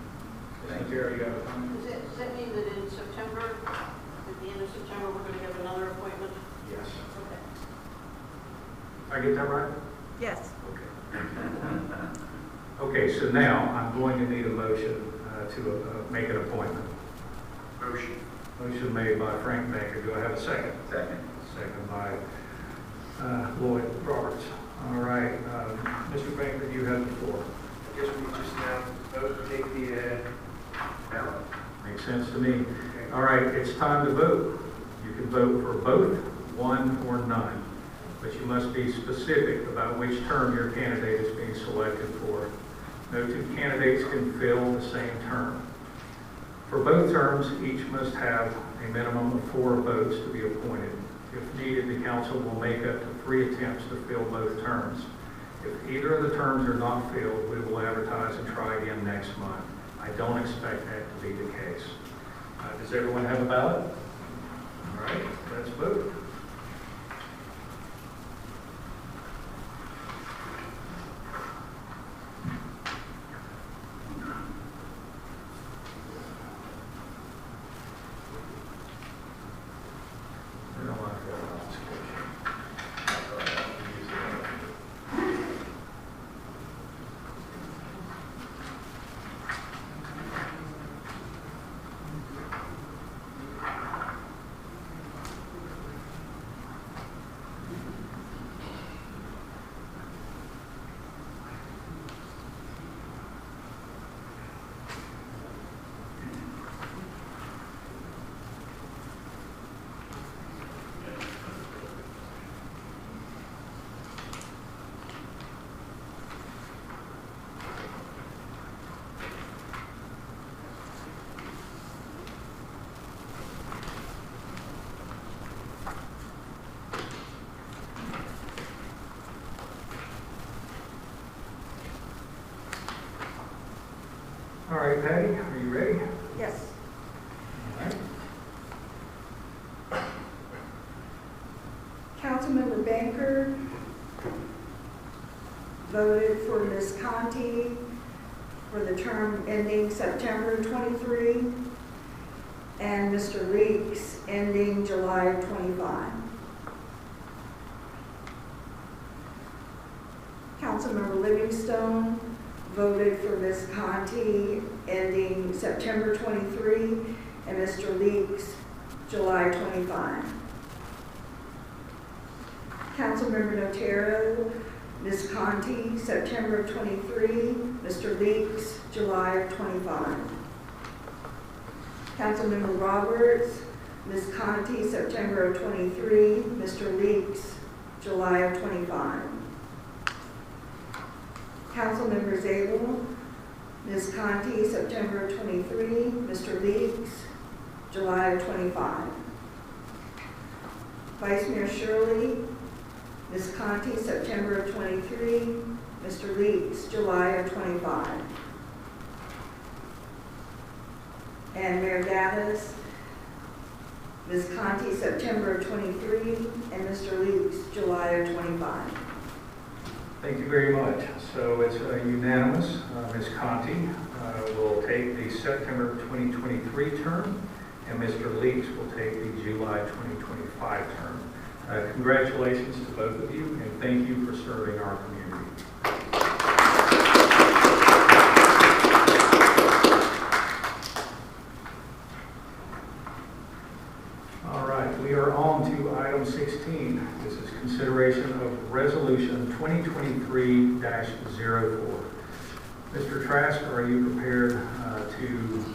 Mr. Jerry, you have a comment? Does that mean that in September, at the end of September, we're going to have another appointment? Yes. Okay. I get that right? Yes. Okay. Okay, so now I'm going to need a motion to make an appointment. Motion. Motion made by Frank Baker. Do I have a second? Second. Second by Lloyd Roberts. All right, Mr. Baker, you have the floor. I guess we just now vote to take the ballot. Makes sense to me. All right, it's time to vote. You can vote for both, one, or none, but you must be specific about which term your candidate is being selected for. No two candidates can fill the same term. For both terms, each must have a minimum of 4 votes to be appointed. If needed, the council will make up to 3 attempts to fill both terms. If either of the terms are not filled, we will advertise and try again next month. I don't expect that to be the case. Does everyone have a ballot? All right, let's vote. right, Patty, are you ready? Yes. All right. Councilmember Banker voted for Ms. Conti for the term ending September 23, and Mr. Leeks ending July 25. Councilmember Livingstone voted for Ms. Conti ending September 23, and Mr. Leeks July 25. Councilmember Notero, Ms. Conti, September 23, Mr. Leeks, July 25. Councilmember Roberts, Ms. Conti, September 23, Mr. Leeks, July 25. Councilmember Zabel, Ms. Conti, September 23, Mr. Leeks, July 25. Vice Mayor Shirley, Ms. Conti, September 23, Mr. Leeks, July 25. And Mayor Gaddis, Ms. Conti, September 23, and Mr. Leeks, July 25. Thank you very much. So it's unanimous. Ms. Conti will take the September 2023 term, and Mr. Leeks will take the July 2025 term. Congratulations to both of you, and thank you for serving our community. All right, we are on to item 16. This is consideration of resolution 2023-04. Mr. Trask, are you prepared to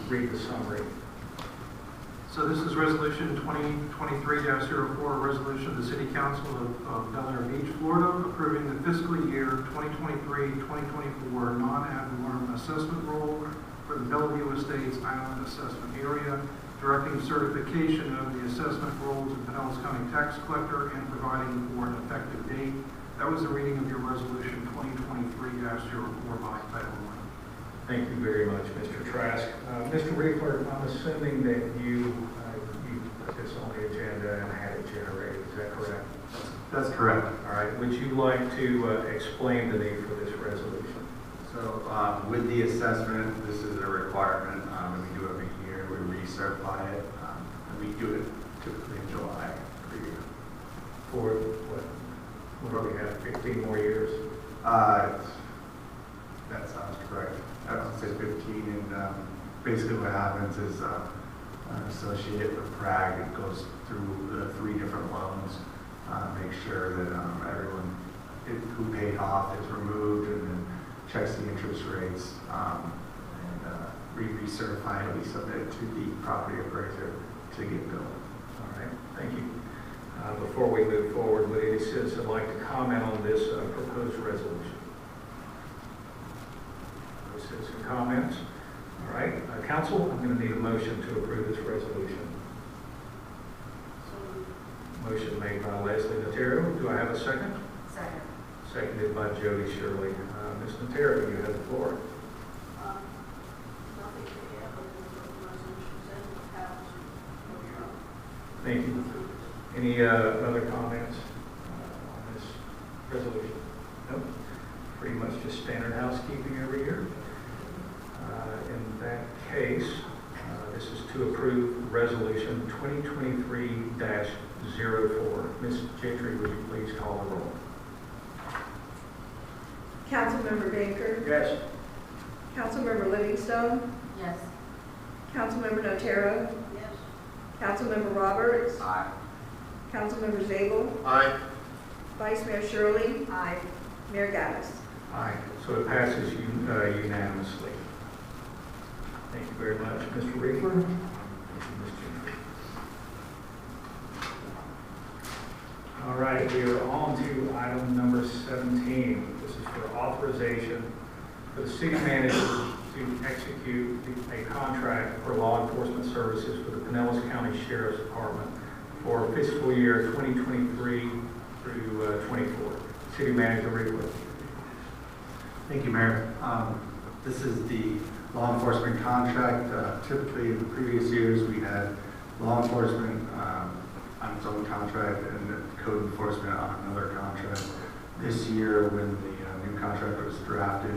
read the summary? So this is resolution 2023-04, a resolution of the City Council of Bel Air Beach, Florida, approving the fiscal year 2023-2024 non-ad valorem assessment roll for the Bellevue Estates Island Assessment Area, directing certification of the assessment rolls of Pinellas County Tax Collector and providing for an effective date. That was the reading of your resolution 2023-04 by title only. Thank you very much, Mr. Trask. Mr. Riefler, I'm assuming that you put this on the agenda and had it generated. Is that correct? That's correct. All right. Would you like to explain the need for this resolution? So with the assessment, this is a requirement that we do every year. We recertify it, and we do it typically in July every year. For what? What do we have, 15 more years? That sounds correct. I would say 15, and basically what happens is associated with Prague, it goes through the 3 different loans, make sure that everyone who paid off is removed, and then checks the interest rates, and recertify it. We submit it to the property appraiser to get billed. All right, thank you. Before we move forward, would any citizen like to comment on this proposed resolution? No citizen comments? All right, council, I'm going to need a motion to approve this resolution. Motion made by Leslie Notero. Do I have a second? Second. Seconded by Jody Shirley. Ms. Notero, you have the floor. Nothing to add other than the resolutions and the house. Thank you. Any other comments on this resolution? Nope. Pretty much just standard housekeeping every year. In that case, this is to approve resolution 2023-04. Ms. Gentry, would you please call the roll? Councilmember Baker? Yes. Councilmember Livingstone? Yes. Councilmember Notero? Yes. Councilmember Roberts? Aye. Councilmember Zabel? Aye. Vice Mayor Shirley? Aye. Mayor Gaddis? Aye. So it passes unanimously. Thank you very much, Mr. Riefler. Thank you, Ms. Gentry. All right, we are on to item number 17. This is for authorization for the city manager to execute a contract for law enforcement services for the Pinellas County Sheriff's Department for fiscal year 2023 through 24. City Manager Riefler. Thank you, Mayor. This is the law enforcement contract. Typically, in the previous years, we had law enforcement on its own contract and code enforcement on another contract. This year, when the new contract was drafted,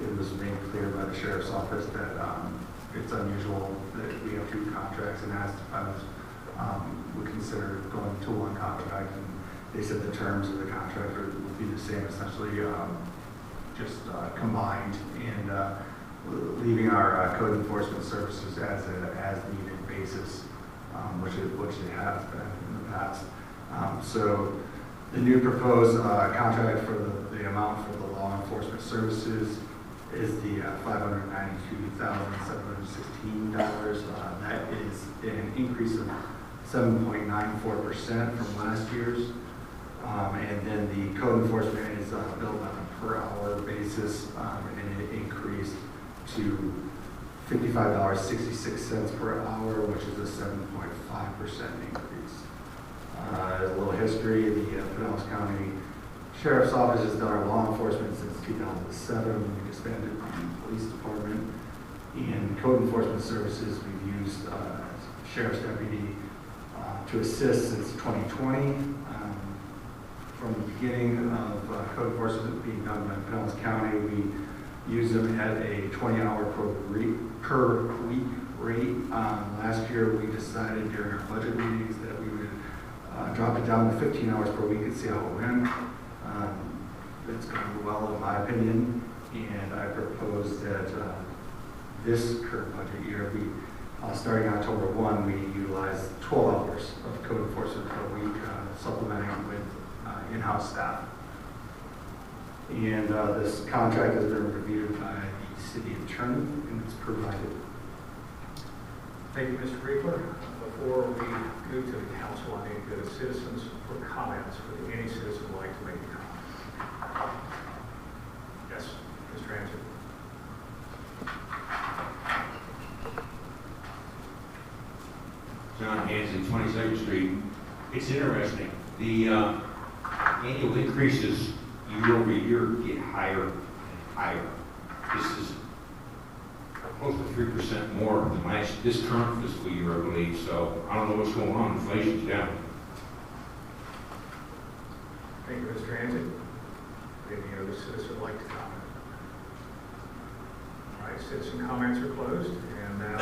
it was made clear by the sheriff's office that it's unusual that we have two contracts, and asked if I would consider going to one contract, and they said the terms of the contract would be the same, essentially just combined, and leaving our code enforcement services as an as-needed basis, which it has been in the past. So the new proposed contract for the amount for the law enforcement services is the $592,716. That is an increase of 7.94% from last year's. And then the code enforcement is billed on a per hour basis, and it increased to $55.66 per hour, which is a 7.5% increase. As a little history, the Pinellas County Sheriff's Office has done our law enforcement since 2007 when we expanded the police department. In code enforcement services, we've used Sheriff's Deputy to assist since 2020. From the beginning of code enforcement being done by Pinellas County, we use them at a 20-hour per week rate. Last year, we decided during our budget meetings that we would drop it down to 15 hours per week and see how it went. It's going well, in my opinion, and I propose that this current budget year, starting October 1, we utilize 12 hours of code enforcement per week, supplementing with in-house staff. And this contract has been reviewed by the city attorney, and it's provided. Thank you, Mr. Riegler. Before we move to the council, I need to go to citizens for comments. Would any citizen like to make a comment? Yes, Mr. Hanson. John Hanson, 22nd Street. It's interesting. The annual increases year over year get higher and higher. This is close to 3% more than this current fiscal year, I believe. So I don't know what's going on. Inflation's down. Thank you, Mr. Hanson. Any other citizen like to comment? All right, citizen comments are closed, and now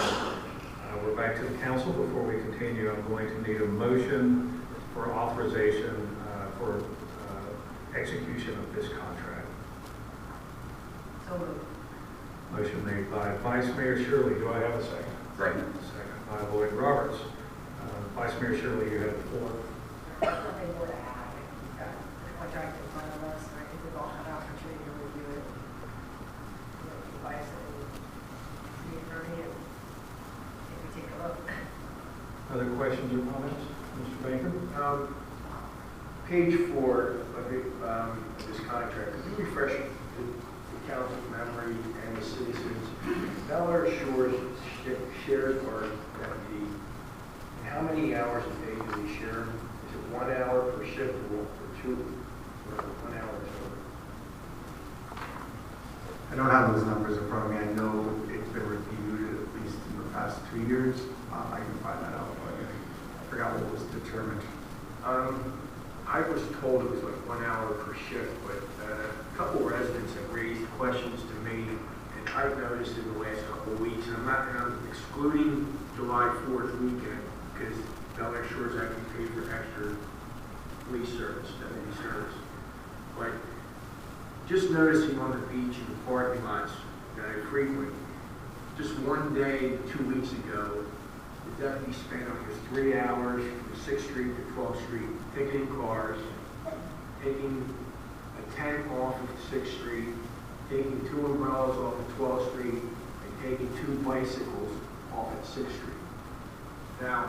we're back to the council. Before we continue, I'm going to need a motion for authorization for execution of this contract. So moved. Motion made by Vice Mayor Shirley. Do I have a second? Second. Second by Lloyd Roberts. Vice Mayor Shirley, you have the floor. Nothing more to add. We've got the contract in front of us, and I think we've all had an opportunity to review it. Advice and the attorney, and if we take a look. Other questions or comments? Mr. Baker? Page 4 of this contract, could you refresh the council's memory and the citizens? Bel Air Shores shares our deputy. And how many hours a day do we share? Is it 1 hour per shift or 2? Or 1 hour total? I don't have those numbers in front of me. I know it's been reviewed at least in the past 2 years. I can find that out, but I forgot what was determined. I was told it was like 1 hour per shift, but a couple residents have raised questions to me, and I've noticed in the last couple of weeks, and I'm excluding July 4th weekend, because Bel Air Shores actually paid for extra police service, deputy service. But just noticing on the beach and the parking lots that I frequent, just one day, 2 weeks ago, the deputy spent over 3 hours from 6th Street to 12th Street, ticketing cars, taking a tent off of 6th Street, taking 2 umbrellas off of 12th Street, and taking 2 bicycles off at 6th Street. Now,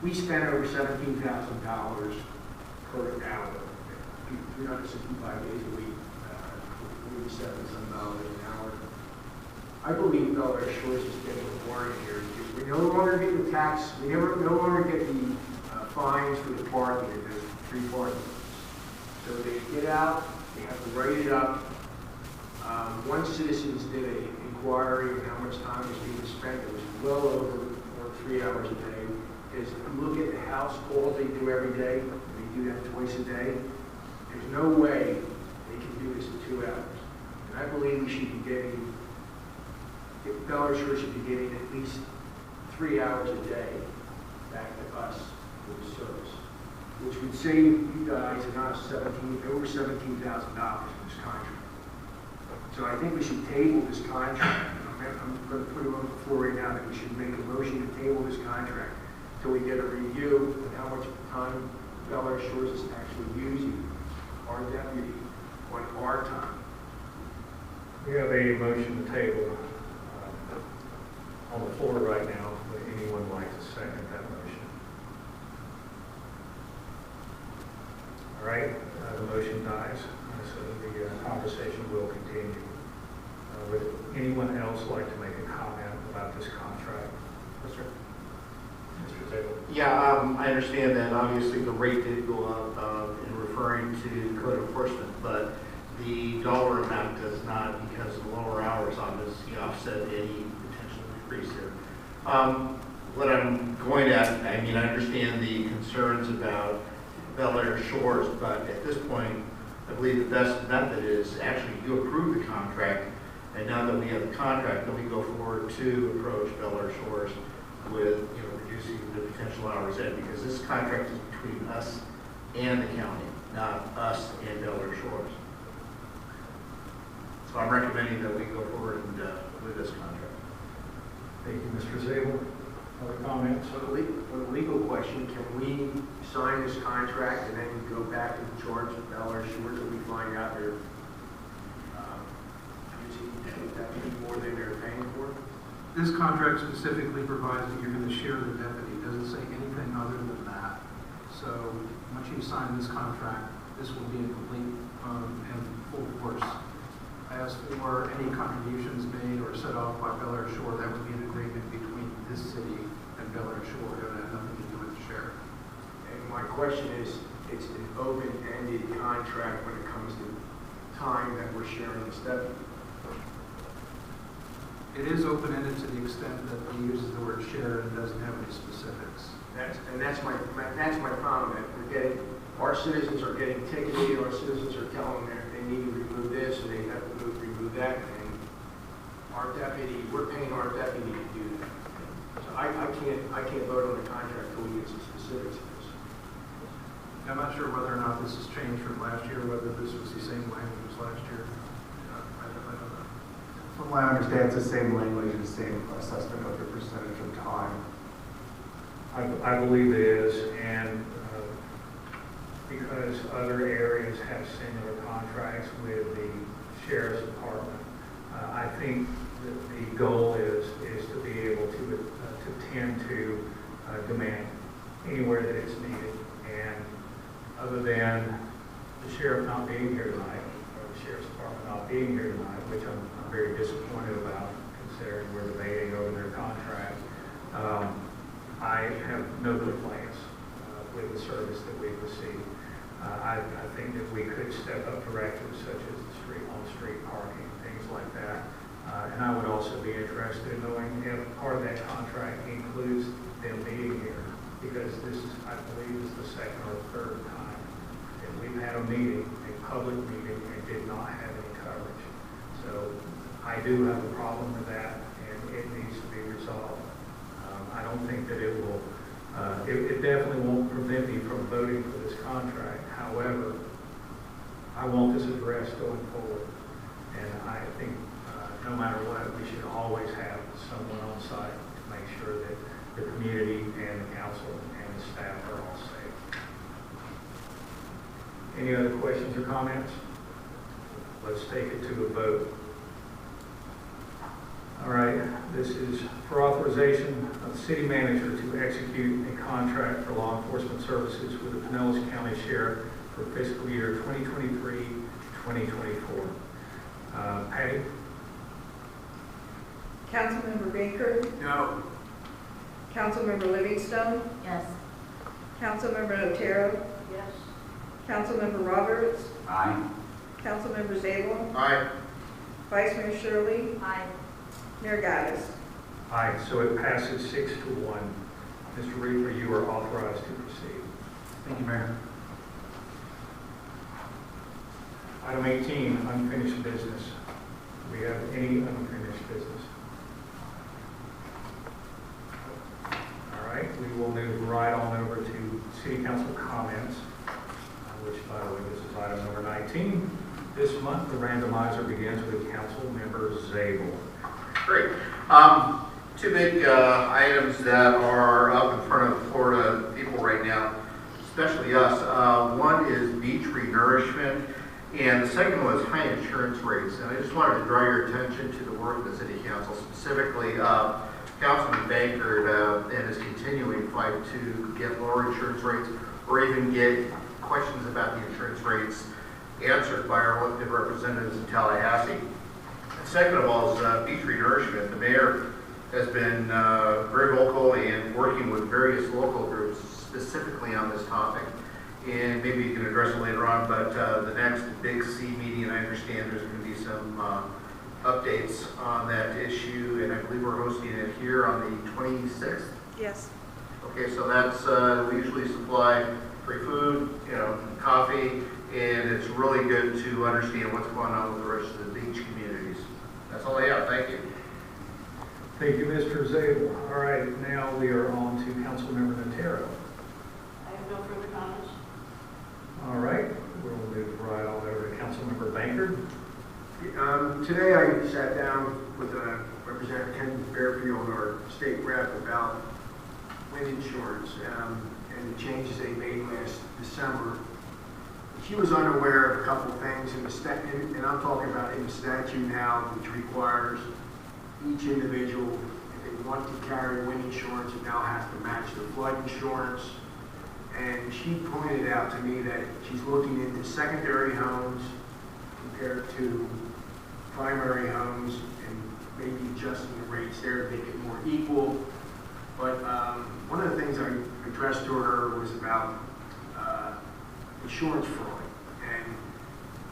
we spent over $17,000 per hour, 365 days a week, $47 an hour. I believe Bel Air Shores is getting a warning here. We no longer get the tax, we no longer get the fines for the parking, and there's free parking. So they get out, they have to write it up. One citizen did an inquiry on how much time was being spent. It was well over 3 hours a day. Is look at the house calls they do every day. They do that twice a day. There's no way they can do this in 2 hours. And I believe we should be getting, Bel Air Shore should be getting at least 3 hours a day back to us for the service, which would save you guys over $17,000 in this contract. So I think we should table this contract. I'm going to put it on the floor right now that we should make a motion to table this contract until we get a review of how much time Bel Air Shores is actually using our deputy on our time. We have a motion to table on the floor right now. Would anyone like to second that motion? All right, the motion dies, so the conversation will continue. Would anyone else like to make a comment about this contract? Yes, sir. Mr. Zabel. Yeah, I understand that obviously the rate did go up in referring to code enforcement, but the dollar amount does not, because of lower hours on this, offset any potential increase here. What I'm going at, I mean, I understand the concerns about Bel Air Shores, but at this point, I believe the best method is actually you approve the contract, and now that we have the contract, then we go forward to approach Bel Air Shores with reducing the potential hours in, because this contract is between us and the county, not us and Bel Air Shores. So I'm recommending that we go forward and, with this contract. Thank you, Mr. Zabel. Other comments? So the legal question, can we sign this contract and then go back and charge Bel Air Shores if we find out they're using that more than they're paying for? This contract specifically provides that you're going to share the deputy. It doesn't say anything other than that. So once you sign this contract, this will be a complete and full force. As for any contributions made or set off by Bel Air Shore, that would be an agreement between this city and Bel Air Shore. It would have nothing to do with the sheriff. And my question is, it's an open-ended contract when it comes to time that we're sharing this deputy. It is open-ended to the extent that he uses the word share and doesn't have any specifics. That's my problem. That we're getting, our citizens are getting ticketed. Our citizens are telling them they need to remove this and they have to remove that. And our deputy, we're paying our deputy to do that. So I can't vote on the contract until we get some specifics of this. I'm not sure whether or not this has changed from last year, whether this was the same language as last year. I don't know. From what I understand, it's the same language, the same assessment of the percentage of time. I believe it is, and because other areas have similar contracts with the sheriff's department, I think that the goal is to be able to tend to demand anywhere that it's needed. And other than the sheriff not being here tonight, or the sheriff's department not being here tonight, which I'm very disappointed about, considering we're debating over their contract, I have no complaints with the service that we've received. I think that we could step up directives such as the on-street parking, things like that. And I would also be interested in knowing if part of that contract includes them being here, because this is, I believe, is the second or third time that we've had a meeting, a public meeting, and did not have any coverage. So I do have a problem with that, and it needs to be resolved. I don't think that it will, it definitely won't prevent me from voting for this contract. However, I want this addressed going forward. And I think no matter what, we should always have someone on site to make sure that the community and the council and the staff are all safe. Any other questions or comments? Let's take it to a vote. All right, this is for authorization of the city manager to execute a contract for law enforcement services with the Pinellas County Sheriff for fiscal year 2023-2024. Patty? Councilmember Baker? No. Councilmember Livingstone? Yes. Councilmember Otero? Yes. Councilmember Roberts? Aye. Councilmember Zabel? Aye. Vice Mayor Shirley. Aye. Mayor Gaddis. Aye, so it passes 6-1. Mr. Reaper, you are authorized to proceed. Thank you, Mayor. Item 18, unfinished business. Do we have any unfinished business? All right, we will move right on over to city council comments, which, by the way, this is item number 19. This month, the randomizer begins with council member Zabel. Great. Two big items that are up in front of Florida people right now, especially us. One is beach renourishment, and the second one is high insurance rates. And I just wanted to draw your attention to the work of the City Council, specifically Councilman Bankert and his continuing fight to get lower insurance rates or even get questions about the insurance rates answered by our elected representatives in Tallahassee. And second of all is beach renourishment. The mayor has been very vocal and working with various local groups specifically on this topic. And maybe you can address it later on, but the next Big C meeting, I understand there's going to be some updates on that issue, and I believe we're hosting it here on the 26th. Yes. Okay, so that's, we usually supply free food, coffee, and it's really good to understand what's going on with the rest of the beach communities. That's all I have. Thank you. Thank you, Mr. Zabel. All right, now we are on to Councilmember Notaro. I have no further comments. All right, we'll move right on over to Councilmember Bankert. Today I sat down with Representative Ken Fairfield, our state rep, about wind insurance and the changes they made last December. She was unaware of a couple of things in the statute, and I'm talking about in the statute now, which requires each individual, if they want to carry wind insurance, it now has to match the flood insurance. And she pointed out to me that she's looking into secondary homes compared to primary homes and maybe adjusting the rates there to make it more equal. But one of the things I addressed to her was about insurance fraud. And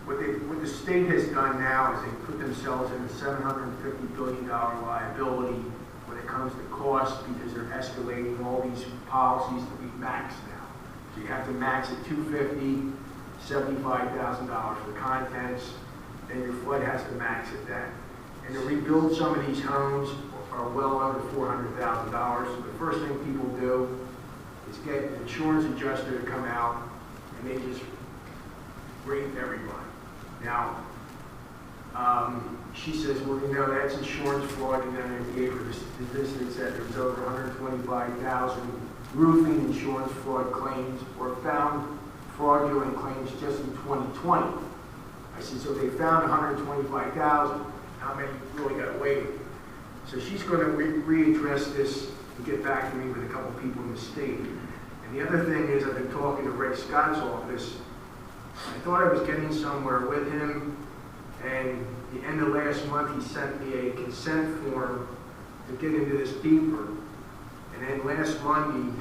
what the state has done now is they put themselves in a $750 billion liability when it comes to cost, because they're escalating all these policies to be maxed now. So you have to max at $250, $75,000 for the contents, then your flood has to max at that. And to rebuild some of these homes are well under $400,000. So the first thing people do is get an insurance adjuster to come out, and they just rate everybody. Now, she says, well, that's insurance fraud, and then I gave her the statistics that there's over 125,000 roofing insurance fraud claims or found fraudulent claims just in 2020. I said, so they found 125,000, how many really got away with it? So she's going to readdress this and get back to me with a couple people in the state. And the other thing is, I've been talking to Rick Scott's office. I thought I was getting somewhere with him, and the end of last month he sent me a consent form to get into this beeper. And then last Monday,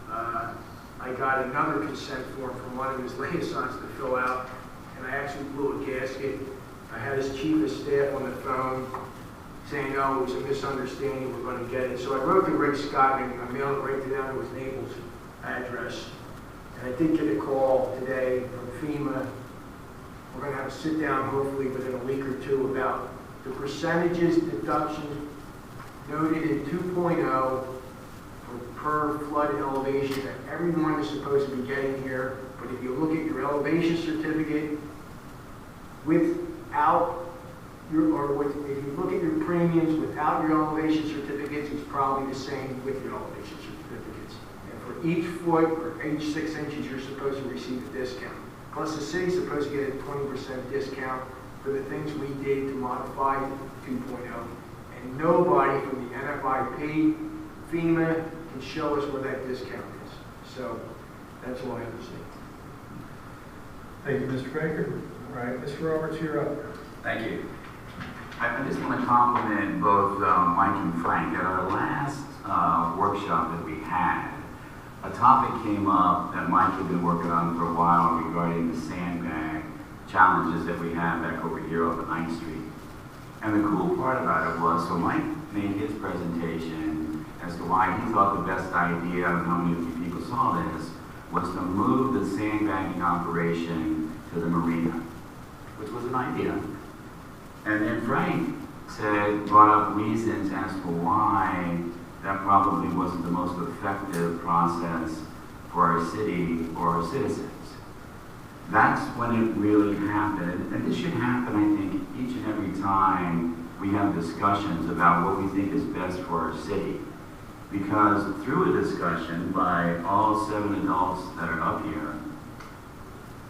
I got another consent form from one of his liaisons to fill out, and I actually blew a gasket. I had his chief of staff on the phone saying, oh, it was a misunderstanding, we're going to get it. So I wrote to Rick Scott, and I mailed it right down to his Naples address. And I did get a call today from FEMA. We're going to have a sit down, hopefully within a week or two, about the percentages deductions noted in 2.0 per flood elevation that everyone is supposed to be getting here. But if you look at your elevation certificate without your, if you look at your premiums without your elevation certificates, it's probably the same with your elevation certificates. And for each foot or each 6 inches, you're supposed to receive a discount. Plus, the city's supposed to get a 20% discount for the things we did to modify 2.0. And nobody from the NFIP, FEMA, can show us where that discount is. So that's all I have to say. Thank you, Mr. Baker. All right, Mr. Roberts, you're up. Thank you. I just want to compliment both Mike and Frank. At our last workshop that we had, a topic came up that Mike had been working on for a while regarding the sandbag challenges that we have back over here off of 9th Street. And the cool part about it was, so Mike made his presentation as to why he thought the best idea, and how many people saw this, was to move the sandbagging operation to the marina, which was an idea. And then Frank brought up reasons as to why that probably wasn't the most effective process for our city or our citizens. That's when it really happened, and this should happen, I think, each and every time we have discussions about what we think is best for our city. Because through a discussion by all 7 adults that are up here,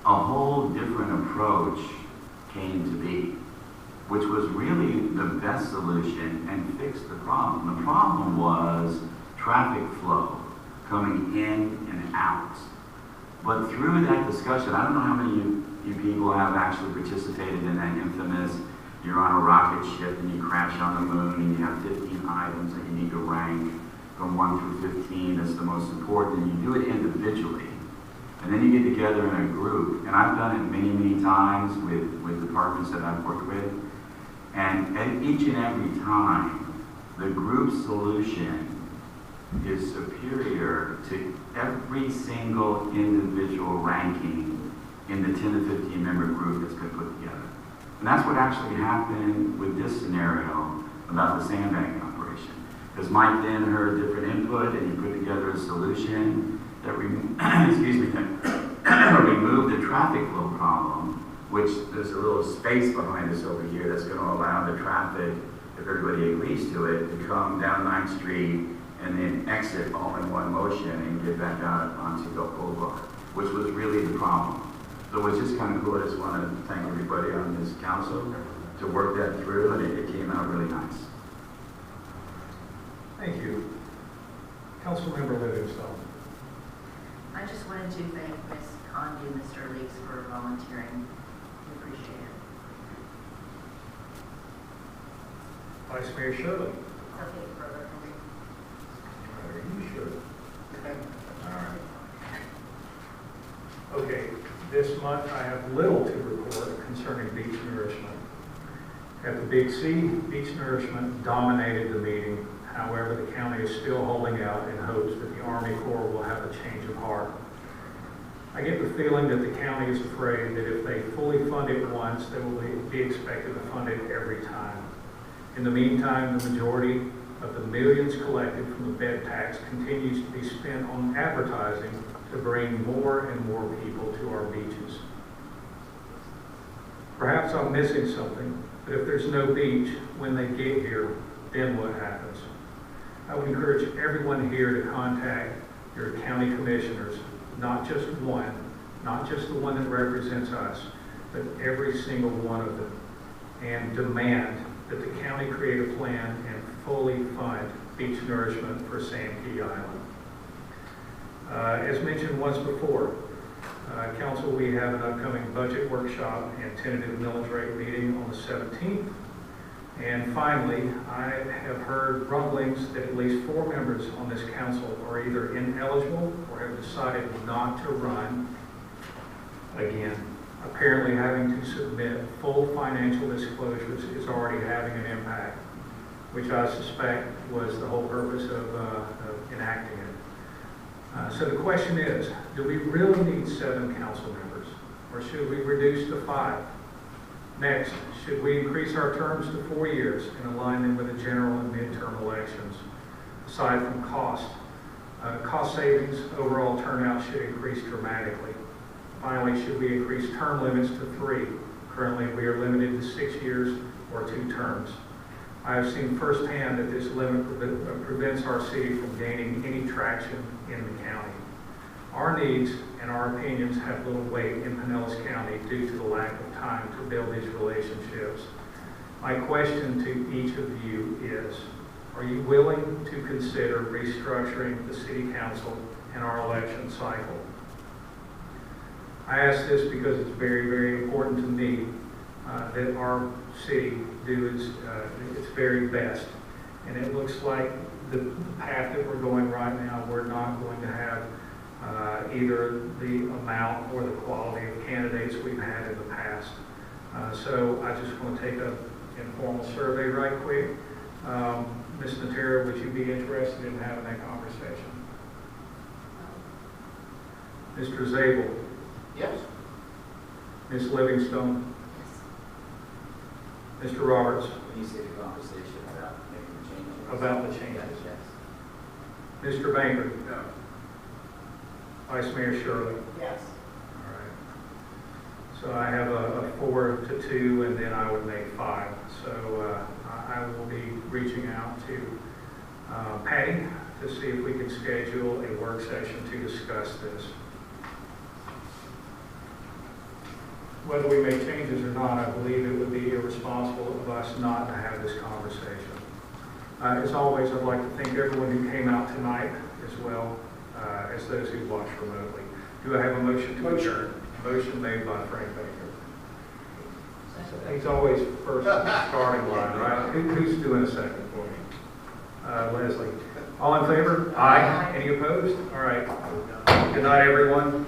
a whole different approach came to be, which was really the best solution and fixed the problem. The problem was traffic flow coming in and out. But through that discussion, I don't know how many of you people have actually participated in that infamous, you're on a rocket ship and you crash on the moon and you have 15 items that you need to rank from 1 through 15, that's the most important, and you do it individually. And then you get together in a group, and I've done it many, many times with departments that I've worked with, and each and every time, the group solution is superior to every single individual ranking in the 10 to 15 member group that's been put together. And that's what actually happened with this scenario about the sandbagging operation. Because Mike then heard different input and he put together a solution that removed the traffic flow problem, which there's a little space behind us over here that's going to allow the traffic, if everybody agrees to it, to come down 9th Street and then exit all in one motion and get back out onto Gulf Boulevard, which was really the problem. So it was just kind of cool. I just want to thank everybody on this council to work that through, and it came out really nice. Thank you. Councilmember Livingstone. I just wanted to thank Ms. Condi and Mr. Leaks for volunteering. We appreciate it. Vice Mayor Shirley. Nothing further from me. Are you sure? All right. Okay, this month I have little to report concerning beach nourishment. At the Big C, beach nourishment dominated the meeting. However, the county is still holding out in hopes that the Army Corps will have a change of heart. I get the feeling that the county is afraid that if they fully fund it once, they will be expected to fund it every time. In the meantime, the majority of the millions collected from the bed tax continues to be spent on advertising to bring more and more people to our beaches. Perhaps I'm missing something, but if there's no beach when they get here, then what happens? I would encourage everyone here to contact your county commissioners, not just one, not just the one that represents us, but every single one of them, and demand that the county create a plan and fully fund beach nourishment for Sam Key Island. As mentioned once before, Council, we have an upcoming budget workshop and tentative millage rate meeting on the 17th. And finally, I have heard rumblings that at least 4 members on this council are either ineligible or have decided not to run again. Apparently, having to submit full financial disclosures is already having an impact, which I suspect was the whole purpose of enacting it. So the question is, do we really need 7 council members, or should we reduce to 5? Next, should we increase our terms to 4 years and align them with the general and midterm elections? Aside from cost savings, overall turnout should increase dramatically. Finally, should we increase term limits to 3? Currently, we are limited to 6 years or 2 terms. I have seen firsthand that this limit prevents our city from gaining any traction in the county. Our needs and our opinions have little weight in Pinellas County due to the lack of time to build these relationships. My question to each of you is, are you willing to consider restructuring the city council and our election cycle? I ask this because it's very, very important to me that our city do its very best. And it looks like the path that we're going right now, we're not going to have either the amount or the quality of candidates we've had in the past. So I just want to take a informal survey right quick. Ms. Natera, would you be interested in having that conversation? Mr. Zabel? Yes. Ms. Livingstone? Mr. Roberts? When you say the conversation about making the changes? About the changes. Yes. Mr. Banger? No. Vice Mayor Shirley? Yes. All right. So I have a 4-2, and then I would make 5. So I will be reaching out to Patty to see if we can schedule a work session to discuss this. Whether we make changes or not, I believe it would be irresponsible of us not to have this conversation. As always, I'd like to thank everyone who came out tonight, as well as those who watched remotely. Do I have a motion to adjourn? Motion made by Frank Baker. He's always first in the starting line, right? Who's doing a second for me? Leslie. All in favor? Aye. Any opposed? All right. Good night, everyone.